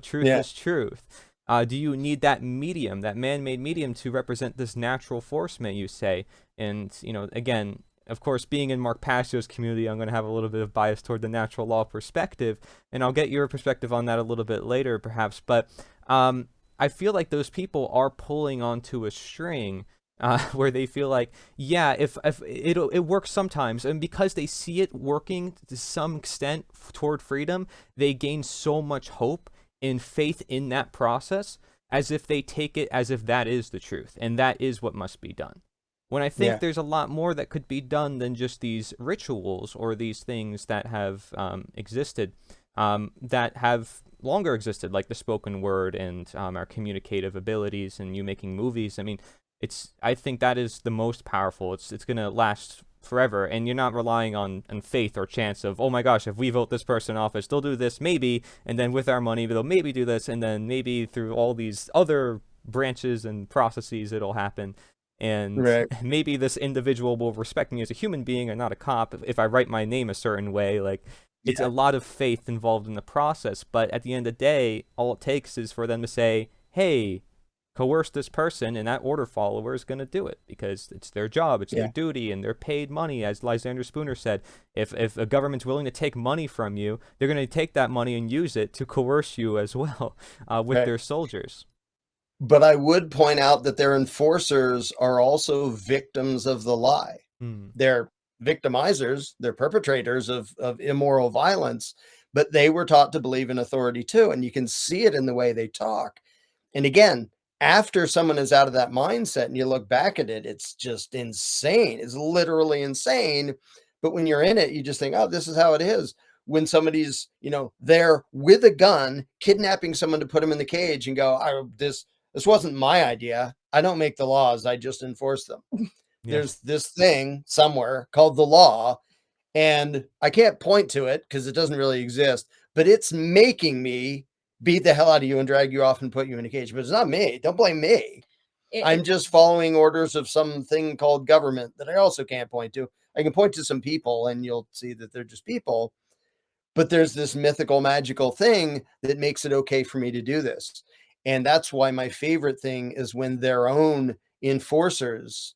Truth Yeah. is truth. Do you need that medium, that man-made medium, to represent this natural force, may you say? And, again, of course, being in Mark Passio's community, I'm going to have a little bit of bias toward the natural law perspective, and I'll get your perspective on that a little bit later, perhaps. But I feel like those people are pulling onto a string where they feel like, yeah, if it works sometimes, and because they see it working to some extent toward freedom, they gain so much hope and faith in that process, as if they take it as if that is the truth and that is what must be done. When I think Yeah. there's a lot more that could be done than just these rituals or these things that have existed, that have longer existed, like the spoken word and our communicative abilities and you making movies. I mean, I think that is the most powerful. It's going to last forever, and you're not relying on faith or chance of, oh my gosh, if we vote this person office, they'll do this maybe, and then with our money they'll maybe do this, and then maybe through all these other branches and processes it'll happen. And Right. maybe this individual will respect me as a human being and not a cop if I write my name a certain way. Like, it's Yeah. a lot of faith involved in the process, but at the end of the day, all it takes is for them to say, hey, coerce this person, and that order follower is going to do it because it's their job, it's their Yeah. duty, and they're paid money. As Lysander Spooner said, if a government's willing to take money from you, they're going to take that money and use it to coerce you as well, with Right. their soldiers. But I would point out that their enforcers are also victims of the lie. Hmm. They're victimizers, they're perpetrators of immoral violence, but they were taught to believe in authority too. And you can see it in the way they talk. And again, after someone is out of that mindset and you look back at it, it's just insane. It's literally insane. But when you're in it, you just think, oh, this is how it is. When somebody's, there with a gun, kidnapping someone to put them in the cage and go, this wasn't my idea. I don't make the laws. I just enforce them. Yeah. There's this thing somewhere called the law, and I can't point to it because it doesn't really exist, but it's making me beat the hell out of you and drag you off and put you in a cage. But it's not me. Don't blame me. I'm just following orders of something called government that I also can't point to. I can point to some people and you'll see that they're just people. But there's this mythical, magical thing that makes it okay for me to do this. And that's why my favorite thing is when their own enforcers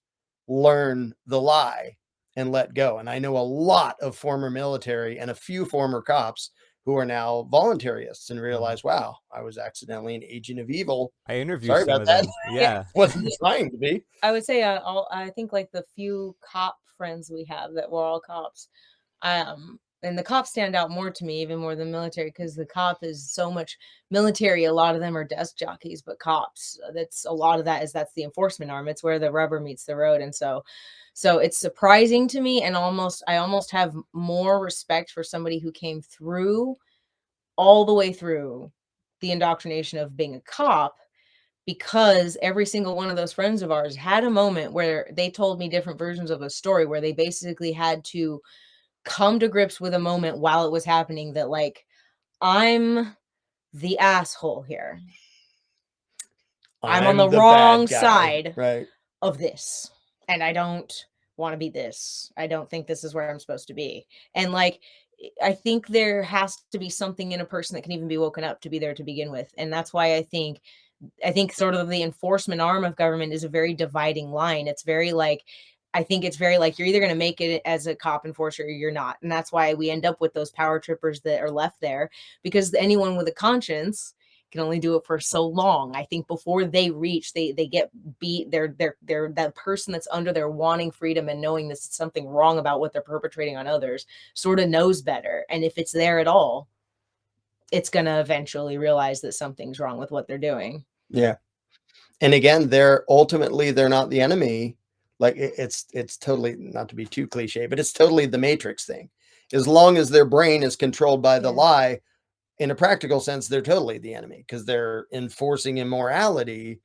learn the lie and let go. And I know a lot of former military and a few former cops who are now voluntarists and realize, wow, I was accidentally an agent of evil. I interviewed Sorry some about of that. them. Yeah. Yeah. Wasn't trying to be. I would say I think like the few cop friends we have that were all cops, and the cops stand out more to me, even more than military, because the cop is so much military. A lot of them are desk jockeys, but cops, that's a lot of that's the enforcement arm. It's where the rubber meets the road, and so it's surprising to me, and I almost have more respect for somebody who came through all the way through the indoctrination of being a cop, because every single one of those friends of ours had a moment where they told me different versions of a story where they basically had to come to grips with a moment while it was happening that, like, I'm the asshole here. I'm on I'm the the wrong bad guy. side Right. of this, and I don't want to be this. I don't think this is where I'm supposed to be. And like, I think there has to be something in a person that can even be woken up to be there to begin with. And that's why I think sort of the enforcement arm of government is a very dividing line. It's very like, I think it's very like, you're either going to make it as a cop enforcer or you're not. And that's why we end up with those power trippers that are left there, because anyone with a conscience can only do it for so long. I think before they reach, they get beat. They're that person that's under there wanting freedom and knowing there's something wrong about what they're perpetrating on others, sort of knows better. And if it's there at all, it's going to eventually realize that something's wrong with what they're doing. Yeah. And again, they're not the enemy. Like it's totally, not to be too cliche, but it's totally the Matrix thing. As long as their brain is controlled by the Yeah. lie, in a practical sense, they're totally the enemy because they're enforcing immorality.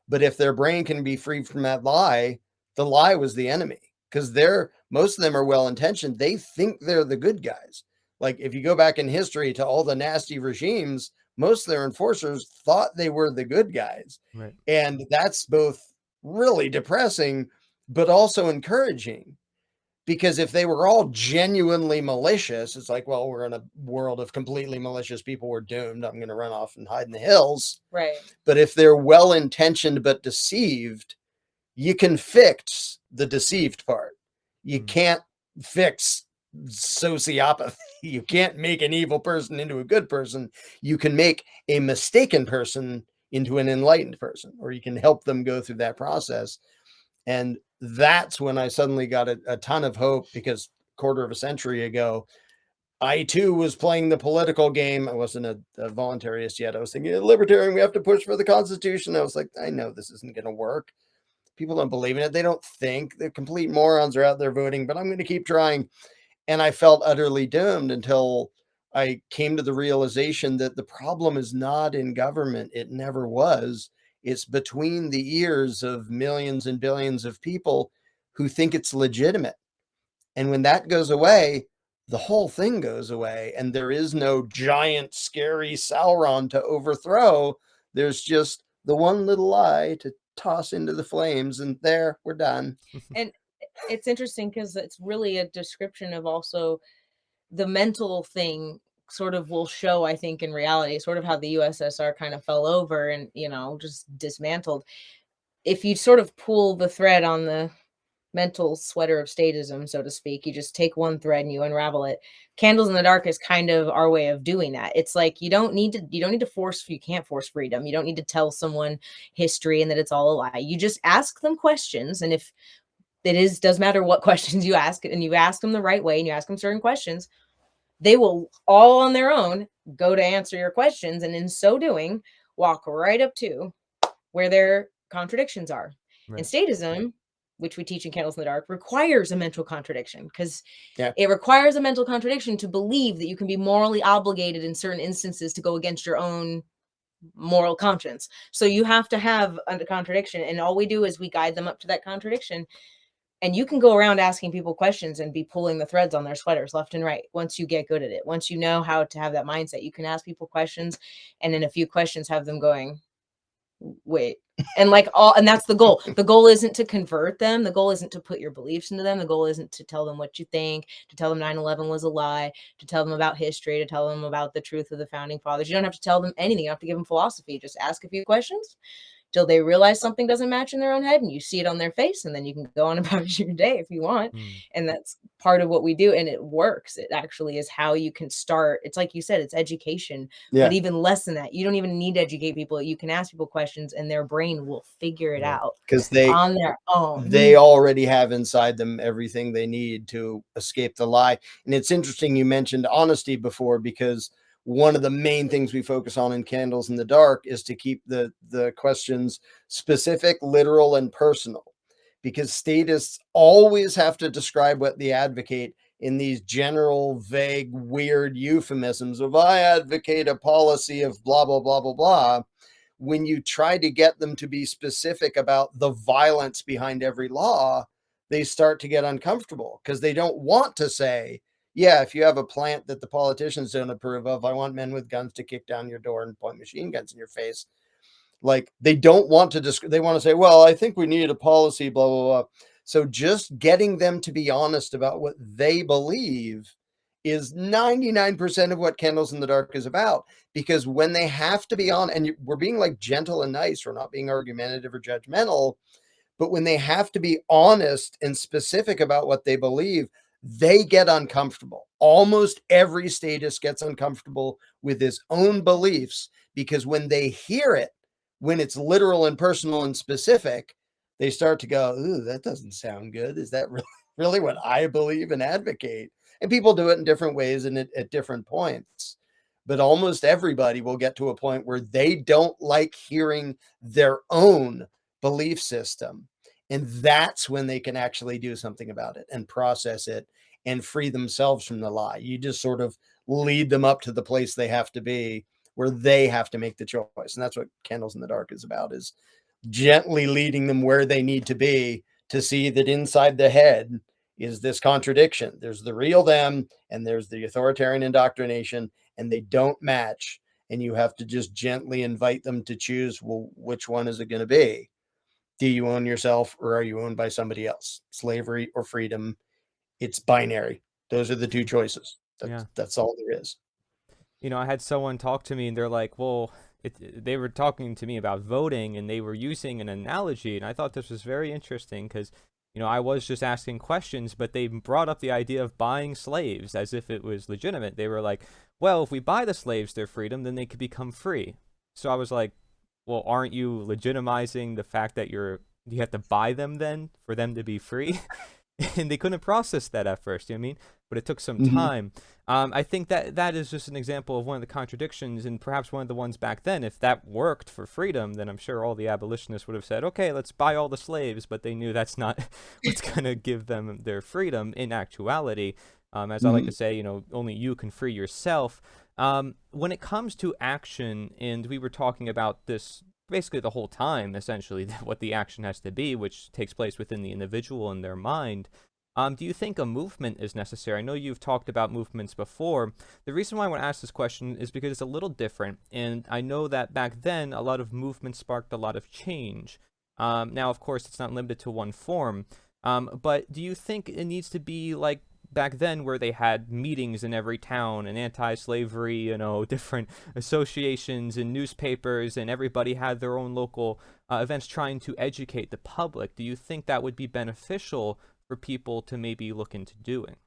But if their brain can be free from that lie, the lie was the enemy, because most of them are well intentioned. They think they're the good guys. Like if you go back in history to all the nasty regimes, most of their enforcers thought they were the good guys. Right. And that's both really depressing, but also encouraging. Because if they were all genuinely malicious, it's like, well, we're in a world of completely malicious people. We're doomed. I'm going to run off and hide in the hills. Right. But if they're well intentioned but deceived, you can fix the deceived part. You can't fix sociopathy. You can't make an evil person into a good person. You can make a mistaken person into an enlightened person, or you can help them go through that process. And that's when I suddenly got a ton of hope, because quarter of a century ago, I too was playing the political game. I wasn't a voluntarist yet. I was thinking, libertarian, we have to push for the Constitution. I was like, I know this isn't going to work. People don't believe in it. They don't think. The complete morons are out there voting, but I'm going to keep trying. And I felt utterly doomed until I came to the realization that the problem is not in government. It never was. It's between the ears of millions and billions of people who think it's legitimate. And when that goes away, the whole thing goes away. And there is no giant, scary Sauron to overthrow. There's just the one little lie to toss into the flames. And there, we're done. And it's interesting because it's really a description of also the mental thing sort of will show, I think, in reality, sort of how the USSR kind of fell over and, just dismantled. If you sort of pull the thread on the mental sweater of statism, so to speak, you just take one thread and you unravel it. Candles in the Dark is kind of our way of doing that. It's like you don't need to force, you can't force freedom. You don't need to tell someone history and that it's all a lie. You just ask them questions, and if does matter what questions you ask, and you ask them the right way and you ask them certain questions, they will all on their own go to answer your questions, and in so doing walk right up to where their contradictions are. And Right. statism, which we teach in Candles in the Dark, requires a mental contradiction, because Yeah. it requires a mental contradiction to believe that you can be morally obligated in certain instances to go against your own moral conscience. So you have to have a contradiction, and all we do is we guide them up to that contradiction. And you can go around asking people questions and be pulling the threads on their sweaters left and right. Once you get good at it, once you know how to have that mindset, you can ask people questions, and in a few questions have them going, wait. And and that's the goal. The goal isn't to convert them. The goal isn't to put your beliefs into them. The goal isn't to tell them what you think, to tell them 9/11 was a lie, to tell them about history, to tell them about the truth of the founding fathers. You don't have to tell them anything. You don't have to give them philosophy. Just ask a few questions. till they realize something doesn't match in their own head, and you see it on their face, and then you can go on about your day if you want. Mm. And that's part of what we do, and it works. It actually is how you can start. It's like you said, it's education, but Yeah. even less than that. You don't even need to educate people. You can ask people questions, and their brain will figure it Right. out Because they on their they own. already have inside them everything they need to escape the lie. And it's interesting you mentioned honesty before, because one of the main things we focus on in Candles in the Dark is to keep the questions specific, literal, and personal, because statists always have to describe what they advocate in these general, vague, weird euphemisms of I advocate a policy of blah blah blah blah blah. When you try to get them to be specific about the violence behind every law, they start to get uncomfortable because they don't want to say, yeah, if you have a plant that the politicians don't approve of, I want men with guns to kick down your door and point machine guns in your face. Like, they don't want to they want to say, well, I think we need a policy, blah blah blah. So just getting them to be honest about what they believe is 99% of what Candles in the Dark is about. Because when they have to be on, and we're being like gentle and nice, we're not being argumentative or judgmental, but when they have to be honest and specific about what they believe, they get uncomfortable. Almost every statist gets uncomfortable with his own beliefs, because when they hear it, when it's literal and personal and specific, they start to go, ooh, that doesn't sound good. Is that really what I believe and advocate? And people do it in different ways and at different points. But almost everybody will get to a point where they don't like hearing their own belief system. And that's when they can actually do something about it and process it and free themselves from the lie. You just sort of lead them up to the place they have to be, where they have to make the choice. And that's what Candles in the Dark is about, is gently leading them where they need to be to see that inside the head is this contradiction. There's the real them and there's the authoritarian indoctrination, and they don't match. And you have to just gently invite them to choose, well, which one is it going to be? Do you own yourself, or are you owned by somebody else? Slavery or freedom? It's binary. Those are the two choices. Yeah. That's all there is. I had someone talk to me and they're like, well, they were talking to me about voting and they were using an analogy. And I thought this was very interesting because, I was just asking questions, but they brought up the idea of buying slaves as if it was legitimate. They were like, well, if we buy the slaves their freedom, then they could become free. So I was like, well, aren't you legitimizing the fact that you have to buy them then for them to be free? And they couldn't process that at first, you know what I mean? But it took some Mhm. time. I think that is just an example of one of the contradictions, and perhaps one of the ones back then. If that worked for freedom, then I'm sure all the abolitionists would have said, okay, let's buy all the slaves, but they knew that's not what's going to give them their freedom in actuality. As I like to Mhm. say, only you can free yourself. When it comes to action, and we were talking about this basically the whole time, essentially, what the action has to be, which takes place within the individual and their mind. Do you think a movement is necessary? I know you've talked about movements before. The reason why I want to ask this question is because it's a little different, and I know that back then a lot of movements sparked a lot of change. Now, of course, it's not limited to one form, but do you think it needs to be like back then where they had meetings in every town and anti-slavery, different associations and newspapers, and everybody had their own local events trying to educate the public? Do you think that would be beneficial for people to maybe look into doing?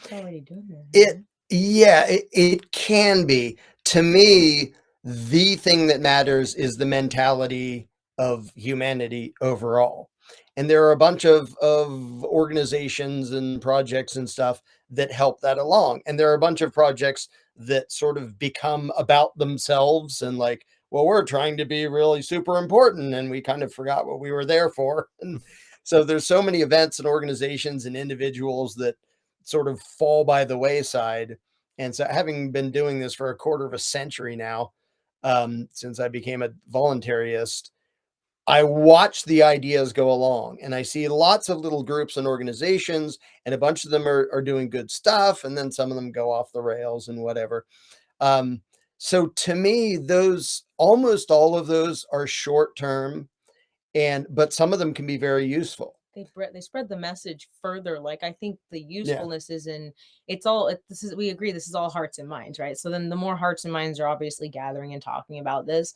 It's already doing that, It isn't Yeah, it can be. To me, the thing that matters is the mentality of humanity overall. And there are a bunch of organizations and projects and stuff that help that along. And there are a bunch of projects that sort of become about themselves and like, well, we're trying to be really super important and we kind of forgot what we were there for. And so there's so many events and organizations and individuals that sort of fall by the wayside. And so, having been doing this for a quarter of a century now, since I became a voluntarist, I watch the ideas go along and I see lots of little groups and organizations, and a bunch of them are doing good stuff. And then some of them go off the rails and whatever. Um, so, to me, those almost all of those are short term, but some of them can be very useful. they spread the message further. Like, I think the Yeah. usefulness is in, it's all this is, we agree, this is all hearts and minds, right? So then the more hearts and minds are obviously gathering and talking about this,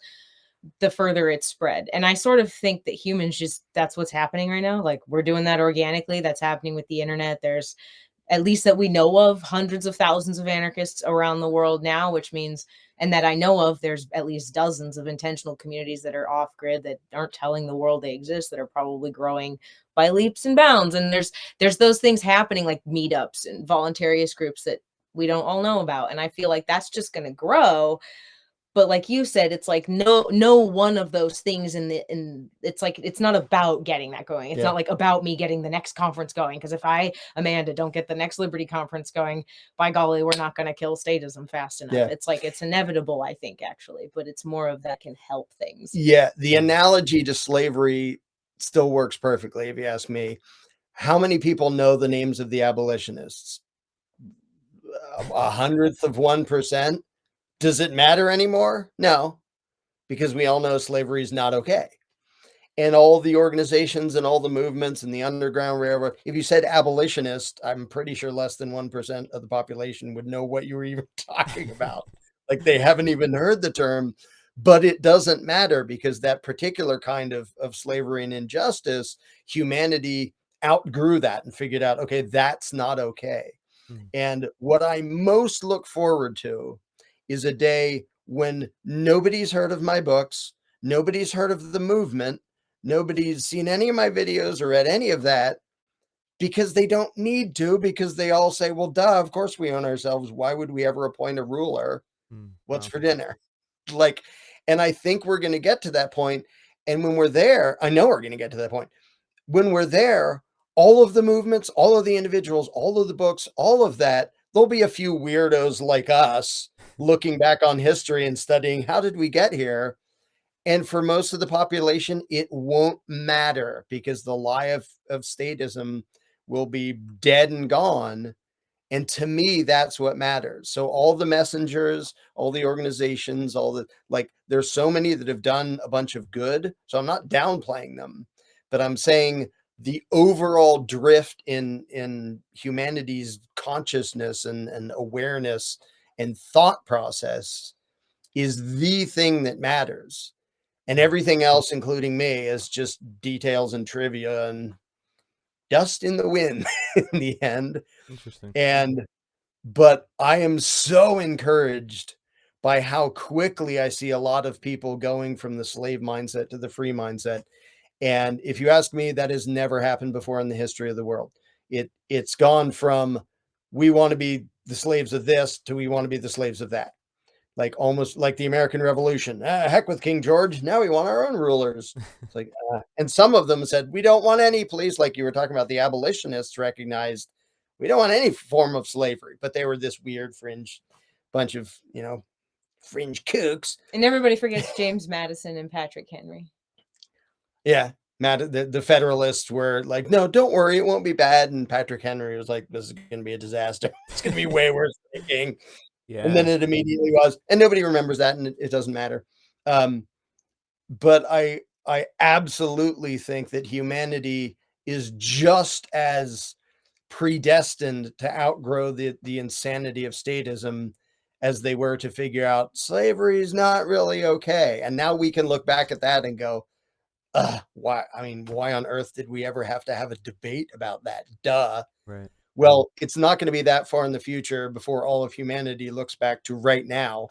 the further it's spread. And I sort of think that humans just, that's what's happening right now. Like we're doing that organically. That's happening with the internet. There's, at least that we know of, hundreds of thousands of anarchists around the world now, which means, and that I know of, there's at least dozens of intentional communities that are off grid that aren't telling the world they exist, that are probably growing by leaps and bounds. And there's those things happening, like meetups and voluntarist groups that we don't all know about. And I feel like that's just going to grow. But like you said, it's like no one of those things in it's like, it's not about getting that going. It's Yeah. not like about me getting the next conference going. Because if I, Amanda, don't get the next Liberty conference going, by golly, we're not going to kill statism fast enough. Yeah. It's like, it's inevitable, I think, actually, but it's more of that can help things. Yeah. The analogy to slavery still works perfectly, if you ask me. How many people know the names of the abolitionists? 1/100%. Does it matter anymore? No, because we all know slavery is not okay. And all the organizations and all the movements and the Underground Railroad, if you said abolitionist, I'm pretty sure less than 1% of the population would know what you were even talking about. Like they haven't even heard the term, but it doesn't matter because that particular kind of slavery and injustice, humanity outgrew that and figured out, okay, that's not okay. Mm. And what I most look forward to is a day when nobody's heard of my books, nobody's heard of the movement, nobody's seen any of my videos or read any of that because they don't need to, because they all say, well, duh, of course we own ourselves. Why would we ever appoint a ruler? What's Wow. for dinner? Like, and I think we're going to get to that point. And when we're there, I know we're going to get to that point. When we're there, all of the movements, all of the individuals, all of the books, all of that, there'll be a few weirdos like us looking back on history and studying how did we get here? And for most of the population, it won't matter because the lie of statism will be dead and gone. And to me, that's what matters. So all the messengers, all the organizations, all the, like, there's so many that have done a bunch of good. So I'm not downplaying them, but I'm saying the overall drift in humanity's consciousness and awareness and thought process is the thing that matters. And everything else, including me, is just details and trivia and dust in the wind in the end. Interesting. And but I am so encouraged by how quickly I see a lot of people going from the slave mindset to the free mindset. And if you ask me, that has never happened before in the history of the world. It's gone from we want to be the slaves of this to we want to be the slaves of that. Like almost like the American Revolution. Heck with King George. Now we want our own rulers. It's like, and some of them said, we don't want any police. Like you were talking about, the abolitionists recognized we don't want any form of slavery, but they were this weird fringe bunch of, fringe kooks. And everybody forgets James Madison and Patrick Henry. Yeah. The Federalists were like, no, don't worry, it won't be bad. And Patrick Henry was like, this is going to be a disaster. It's going to be way worse than the king. Yeah. And then it immediately was, and nobody remembers that, and it doesn't matter. But I absolutely think that humanity is just as predestined to outgrow the insanity of statism as they were to figure out slavery is not really okay. And now we can look back at that and go, why? I mean, why on earth did we ever have to have a debate about that? Duh. Right. Well, it's not going to be that far in the future before all of humanity looks back to right now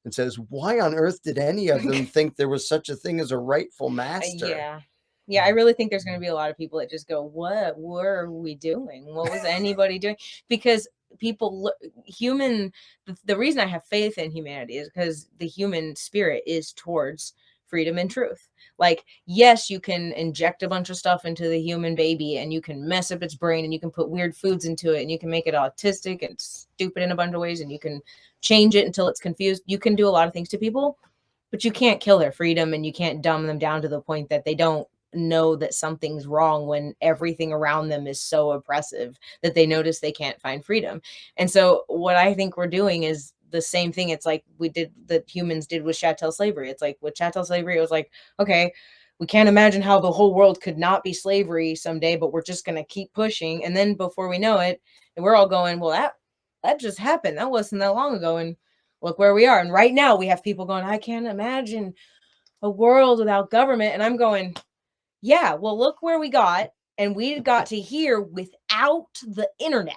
and says, why on earth did any of them think there was such a thing as a rightful master? Yeah, I really think there's going to be a lot of people that just go, what were we doing? What was anybody doing? Because people, the reason I have faith in humanity is because the human spirit is towards freedom and truth. Like, yes, you can inject a bunch of stuff into the human baby and you can mess up its brain and you can put weird foods into it and you can make it autistic and stupid in a bunch of ways and you can change it until it's confused. You can do a lot of things to people, but you can't kill their freedom and you can't dumb them down to the point that they don't know that something's wrong when everything around them is so oppressive that they notice they can't find freedom. And so what I think we're doing is the same thing. It's like the humans did with chattel slavery. It's like with chattel slavery, it was like, okay, we can't imagine how the whole world could not be slavery someday, but we're just going to keep pushing. And then before we know it, and we're all going, well, that just happened. That wasn't that long ago. And look where we are. And right now we have people going, I can't imagine a world without government. And I'm going, yeah, well, look where we got. And we got to here without the internet.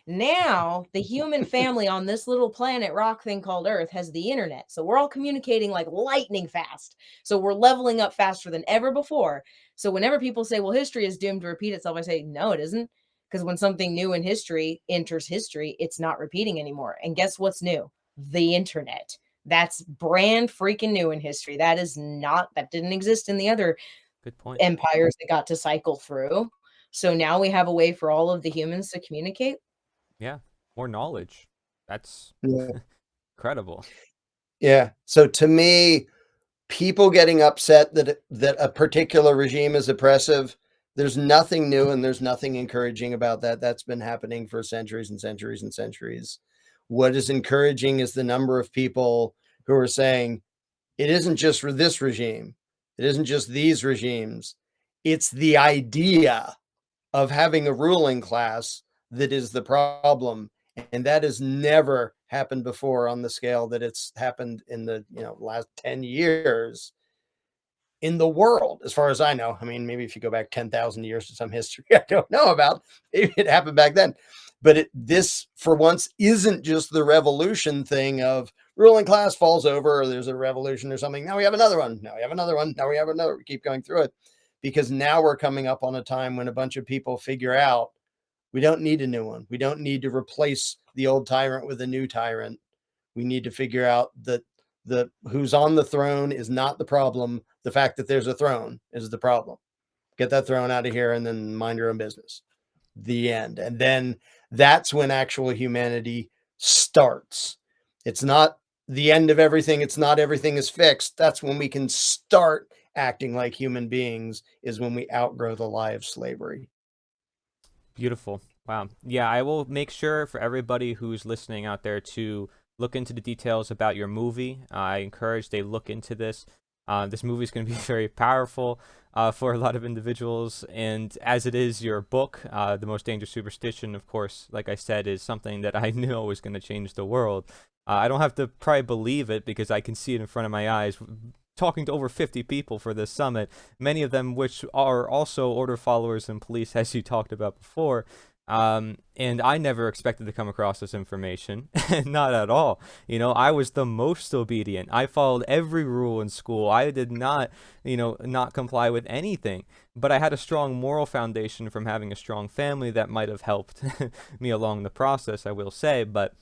Now, the human family on this little planet rock thing called Earth has the internet. So we're all communicating like lightning fast. So we're leveling up faster than ever before. So whenever people say, well, history is doomed to repeat itself, I say, no, it isn't. Because when something new in history enters history, it's not repeating anymore. And guess what's new? The internet. That's brand freaking new in history. That didn't exist in the other Good point. empires that got to cycle through. So now we have a way for all of the humans to communicate. Yeah, more knowledge. That's Yeah. incredible. Yeah. So to me, people getting upset that a particular regime is oppressive, there's nothing new and there's nothing encouraging about that. That's been happening for centuries and centuries and centuries. What is encouraging is the number of people who are saying it isn't just for this regime, it isn't just these regimes, it's the idea of having a ruling class that is the problem. And that has never happened before on the scale that it's happened in the last 10 years in the world, as far as I know. I mean, maybe if you go back 10,000 years to some history I don't know about, maybe it happened back then. But this, for once, isn't just the revolution thing of ruling class falls over, or there's a revolution or something. Now we have another one. Now we have another one. Now we have another. We keep going through it because now we're coming up on a time when a bunch of people figure out we don't need a new one. We don't need to replace the old tyrant with a new tyrant. We need to figure out that the who's on the throne is not the problem. The fact that there's a throne is the problem. Get that throne out of here and then mind your own business. The end. And then that's when actual humanity starts. It's not the end of everything. It's not everything is fixed. That's when we can start acting like human beings, is when we outgrow the lie of slavery. Beautiful. Wow. Yeah, I will make sure for everybody who's listening out there to look into the details about your movie. I encourage they look into this. This movie is going to be very powerful for a lot of individuals. And as it is your book, The Most Dangerous Superstition, of course, like I said, is something that I knew was going to change the world. I don't have to probably believe it because I can see it in front of my eyes. Talking to over 50 people for this summit, many of them which are also order followers and police, as you talked about before. And I never expected to come across this information. Not at all. I was the most obedient. I followed every rule in school. I did not, not comply with anything. But I had a strong moral foundation from having a strong family that might have helped me along the process, I will say. But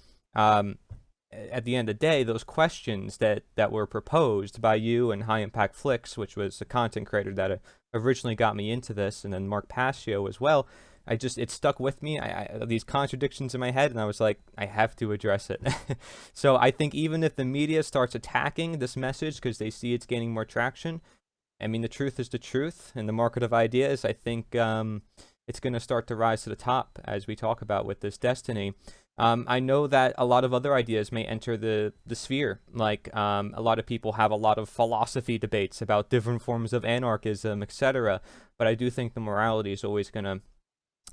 at the end of the day, those questions that were proposed by you and High Impact Flicks, which was a content creator that originally got me into this, and then Mark Passio as well, it stuck with me. I these contradictions in my head, and I was like, I have to address it. So I think even if the media starts attacking this message because they see it's gaining more traction, I mean, the truth is the truth, and the market of ideas, I think it's going to start to rise to the top as we talk about with this destiny. I know that a lot of other ideas may enter the sphere. Like a lot of people have a lot of philosophy debates about different forms of anarchism, etc. But I do think the morality is always going to,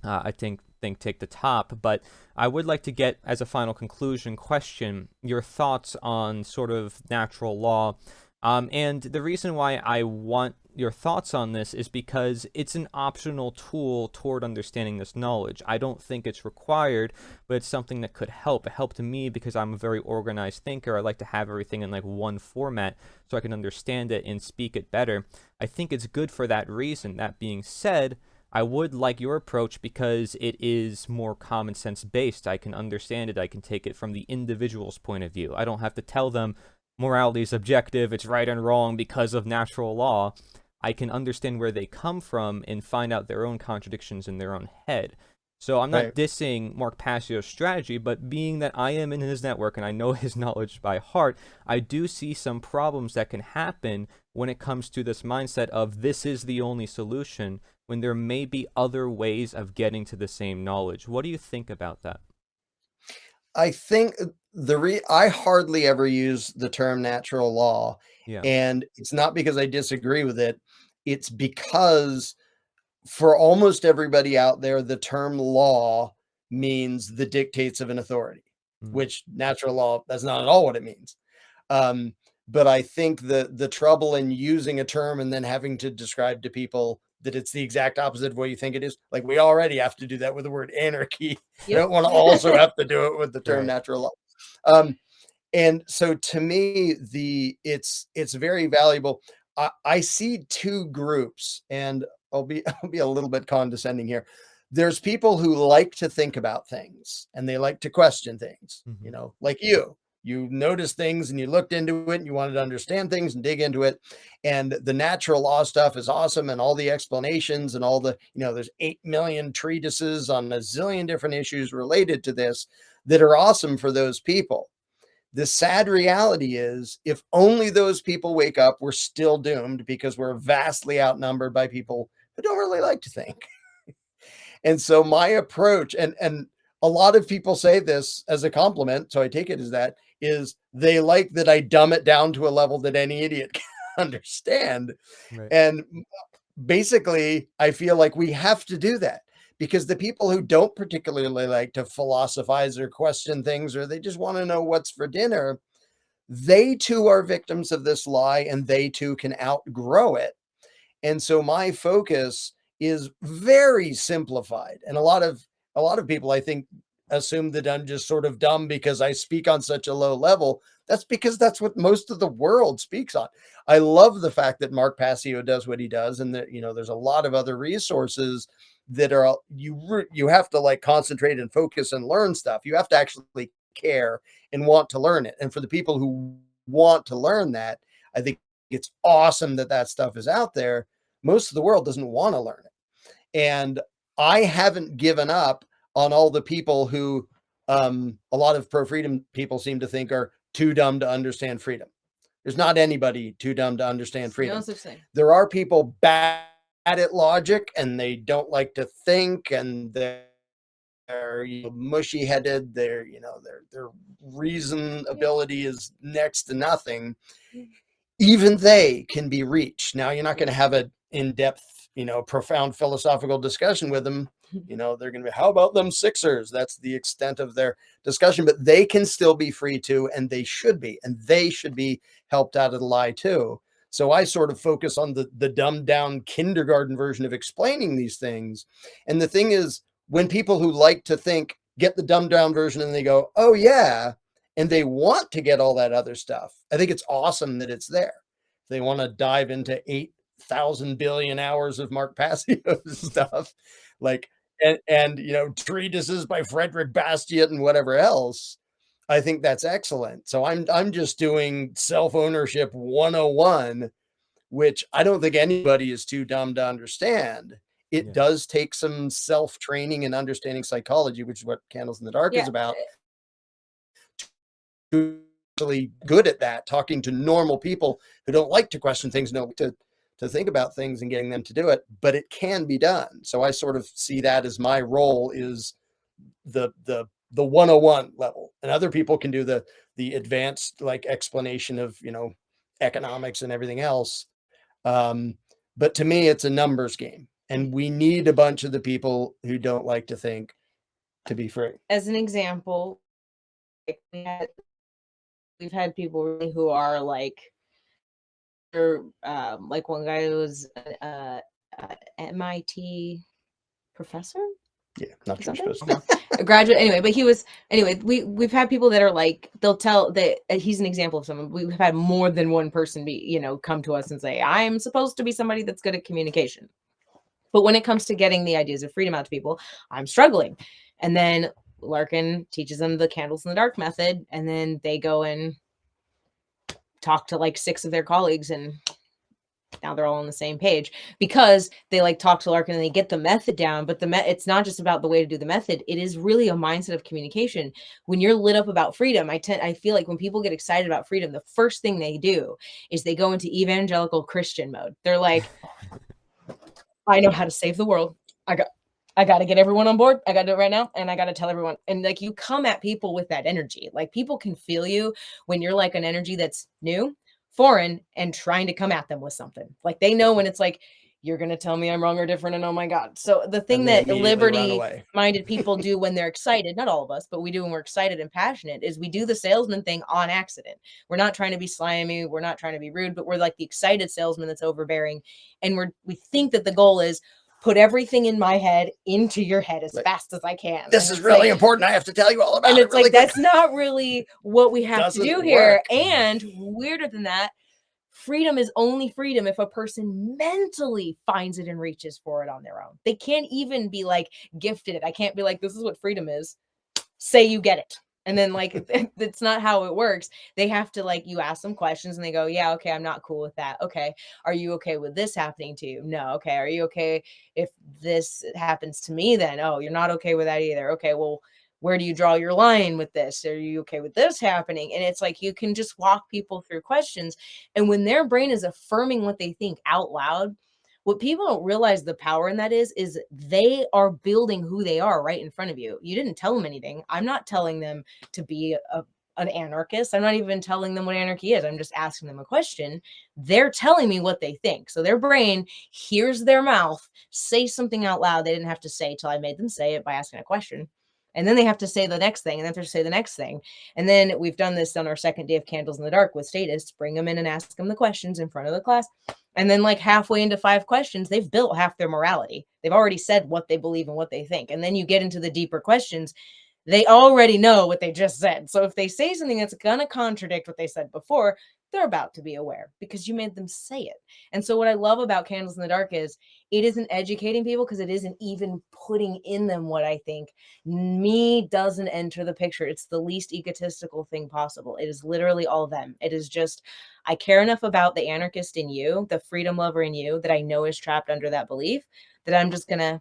I think take the top. But I would like to get, as a final conclusion question, your thoughts on sort of natural law. And the reason why I want your thoughts on this is because it's an optional tool toward understanding this knowledge. I don't think it's required, but it's something that could help. It helped me because I'm a very organized thinker. I like to have everything in like one format so I can understand it and speak it better. I think it's good for that reason. That being said, I would like your approach because it is more common sense based. I can understand it. I can take it from the individual's point of view. I don't have to tell them morality is objective, it's right and wrong because of natural law. I can understand where they come from and find out their own contradictions in their own head. So I'm not Right. dissing Mark Passio's strategy, but being that I am in his network and I know his knowledge by heart, I do see some problems that can happen when it comes to this mindset of this is the only solution, when there may be other ways of getting to the same knowledge. What do you think about that? I think I hardly ever use the term natural law, Yeah. and it's not because I disagree with it. It's because for almost everybody out there, the term law means the dictates of an authority, Mm. which natural law, that's not at all what it means. Um, But I think the trouble in using a term and then having to describe to people that it's the exact opposite of what you think it is, like we already have to do that with the word anarchy. I Yep. don't want to also have to do it with the term Right. natural law. And so to me, it's very valuable. I see two groups, and I'll be a little bit condescending here. There's people who like to think about things and they like to question things, Mhm. like you. You noticed things and you looked into it and you wanted to understand things and dig into it. And the natural law stuff is awesome, and all the explanations and all the, there's 8 million treatises on a zillion different issues related to this that are awesome for those people. The sad reality is, if only those people wake up, we're still doomed because we're vastly outnumbered by people who don't really like to think. And so my approach, and a lot of people say this as a compliment, so I take it as that, is they like that I dumb it down to a level that any idiot can understand. Right. And basically, I feel like we have to do that because the people who don't particularly like to philosophize or question things, or they just want to know what's for dinner, they too are victims of this lie and they too can outgrow it. And so my focus is very simplified. And a lot of people, I think, assume that I'm just sort of dumb because I speak on such a low level. That's because that's what most of the world speaks on. I love the fact that Mark Passio does what he does, and that there's a lot of other resources that are you have to like concentrate and focus and learn stuff. You have to actually care and want to learn it. And for the people who want to learn that, I think it's awesome that that stuff is out there. Most of the world doesn't want to learn it. And I haven't given up on all the people who a lot of pro freedom people seem to think are too dumb to understand freedom. There's not anybody too dumb to understand No freedom. such thing. There are people bad at logic and they don't like to think, and they're mushy headed. Their reason ability is next to nothing. Even they can be reached. Now, you're not going to have an in-depth, profound philosophical discussion with them. They're going to be, how about them Sixers? That's the extent of their discussion, but they can still be free to, and they should be, helped out of the lie too. So I sort of focus on the dumbed down kindergarten version of explaining these things. And the thing is, when people who like to think get the dumbed down version and they go, oh yeah, and they want to get all that other stuff, I think it's awesome that it's there. They want to dive into 8,000 billion hours of Mark Passio's stuff, like, and treatises by Frederick Bastiat and whatever else. I think that's excellent. So I'm just doing self-ownership 101, which I don't think anybody is too dumb to understand. It Yeah. does take some self-training and understanding psychology, which is what Candles in the Dark Yeah. is about, really good at that, talking to normal people who don't like to question things, to think about things and getting them to do it, but it can be done. So I sort of see that as my role is the 101 level, and other people can do the advanced like explanation of economics and everything else. But to me, it's a numbers game, and we need a bunch of the people who don't like to think to be free. As an example, like we've had people really who are like, like one guy who was MIT professor Yeah, not or sure something. supposed to. A graduate anyway, but he was anyway. We've had people that are like, they'll tell that he's an example of someone. We've had more than one person come to us and say, I'm supposed to be somebody that's good at communication, but when it comes to getting the ideas of freedom out to people, I'm struggling. And then Larken teaches them the candles in the dark method, and then they go and talk to like 6 of their colleagues, and now they're all on the same page because they like talk to Larkin and they get the method down. But it's not just about the way to do the method. It is really a mindset of communication. When you're lit up about freedom, I feel like when people get excited about freedom, the first thing they do is they go into evangelical Christian mode. They're like, I know how to save the world. I got to get everyone on board. I got to do it right now. And I got to tell everyone. And like, you come at people with that energy. Like, people can feel you when you're like an energy that's new, foreign, and trying to come at them with something. Like, they know when it's like, you're going to tell me I'm wrong or different, and oh my God. So the thing And they that immediately run liberty away. minded people do when they're excited, not all of us, but we do when we're excited and passionate, is we do the salesman thing on accident. We're not trying to be slimy, we're not trying to be rude, but we're like the excited salesman that's overbearing. And we think that the goal is put everything in my head into your head as Like, fast as I can. this And is it's really like, important. I have to tell you all about and it it's really like, quick. that's not really what we have to Doesn't do here. work. And weirder than that, freedom is only freedom if a person mentally finds it and reaches for it on their own. They can't even be like gifted it. I can't be like, this is what freedom is. Say you get it. And then like, that's not how it works. They have to like, you ask them questions and they go, yeah, okay, I'm not cool with that. Okay. Are you okay with this happening to you? No. Okay. Are you okay if this happens to me then? Oh, you're not okay with that either. Okay. Well, where do you draw your line with this? Are you okay with this happening? And it's like, you can just walk people through questions. And when their brain is affirming what they think out loud, what people don't realize the power in that is they are building who they are right in front of you. You didn't tell them anything. I'm not telling them to be an anarchist. I'm not even telling them what anarchy is. I'm just asking them a question. They're telling me what they think. So their brain hears their mouth say something out loud they didn't have to say till I made them say it by asking a question. And then they have to say the next thing, and then they have to say the next thing. And then we've done this on our second day of Candles in the Dark with statists, bring them in and ask them the questions in front of the class. And then like halfway into 5 questions, they've built half their morality. They've already said what they believe and what they think. And then you get into the deeper questions, they already know what they just said. So if they say something that's going to contradict what they said before, they're about to be aware because you made them say it. And so what I love about Candles in the Dark is it isn't educating people because it isn't even putting in them what I think. Me doesn't enter the picture. It's the least egotistical thing possible. It is literally all them. It is just, I care enough about the anarchist in you, the freedom lover in you that I know is trapped under that belief, that I'm just going to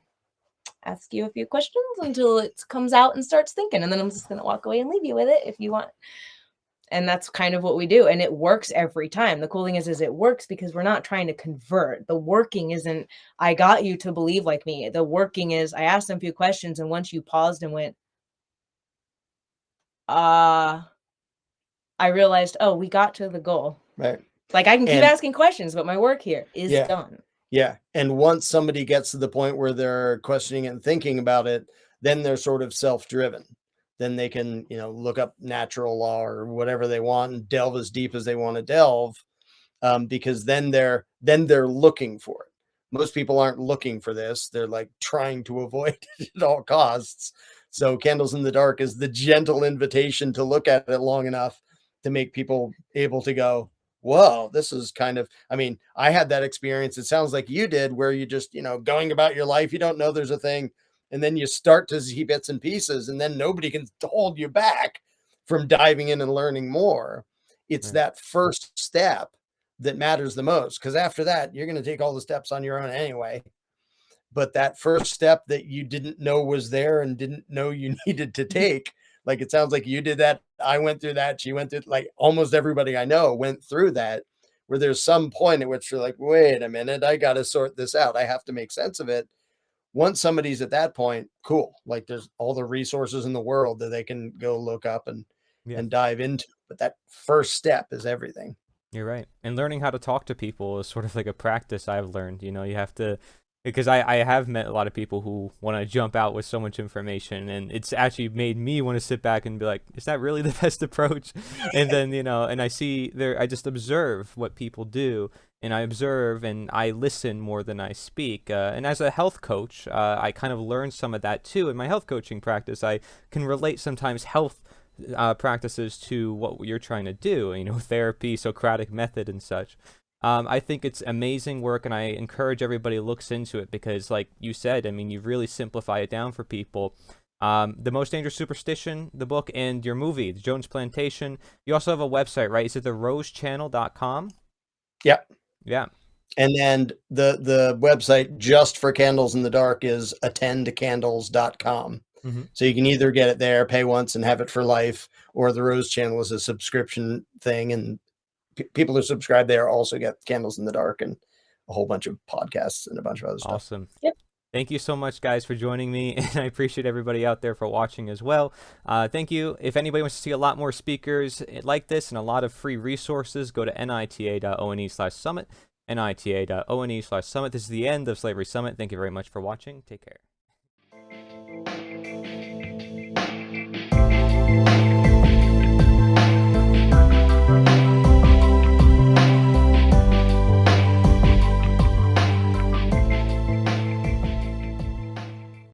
ask you a few questions until it comes out and starts thinking. And then I'm just going to walk away and leave you with it if you want. And that's kind of what we do. And it works every time. The cool thing is it works because we're not trying to convert. The working isn't, I got you to believe like me. The working is, I asked them a few questions. And once you paused and went, I realized, oh, we got to the goal. Right. Like I can keep And asking questions, but my work here is yeah, done. yeah. And once somebody gets to the point where they're questioning and thinking about it, then they're sort of self-driven. Then they can, look up natural law or whatever they want and delve as deep as they want to delve, because then they're looking for it. Most people aren't looking for this. They're like trying to avoid it at all costs. So Candles in the Dark is the gentle invitation to look at it long enough to make people able to go, whoa, this is kind of, I mean, I had that experience. It sounds like you did, where you just, going about your life, you don't know there's a thing. And then you start to see bits and pieces, and then nobody can hold you back from diving in and learning more. It's Right. that first step that matters the most, because after that, you're going to take all the steps on your own anyway. But that first step that you didn't know was there and didn't know you needed to take, like it sounds like you did that. I went through that. She went through, like almost everybody I know went through that, where there's some point at which you're like, wait a minute, I got to sort this out. I have to make sense of it. Once somebody's at that point, cool. Like there's all the resources in the world that they can go look up and Yeah. dive into. But that first step is everything. You're right. And learning how to talk to people is sort of like a practice I've learned. You have to, because I have met a lot of people who want to jump out with so much information, and it's actually made me want to sit back and be like, is that really the best approach? And then, and I see I just observe what people do, and I observe and I listen more than I speak. And as a health coach, I kind of learned some of that too. In my health coaching practice, I can relate sometimes health practices to what you're trying to do, therapy, Socratic method and such. I think it's amazing work, and I encourage everybody looks into it because, like you said, I mean, you really simplify it down for people. The Most Dangerous Superstition, the book, and your movie, The Jones Plantation. You also have a website, right? Is it therosechannel.com? Yep. Yeah. And then the website just for Candles in the Dark is attendcandles.com. Mm-hmm. So you can either get it there, pay once and have it for life, or the Rose Channel is a subscription thing. And people who subscribe there also get Candles in the Dark and a whole bunch of podcasts and a bunch of other stuff. Awesome. Yep. Thank you so much, guys, for joining me, and I appreciate everybody out there for watching as well. Thank you. If anybody wants to see a lot more speakers like this and a lot of free resources, go to nita.one/summit. nita.one/summit. This is the end of Slavery Summit. Thank you very much for watching. Take care.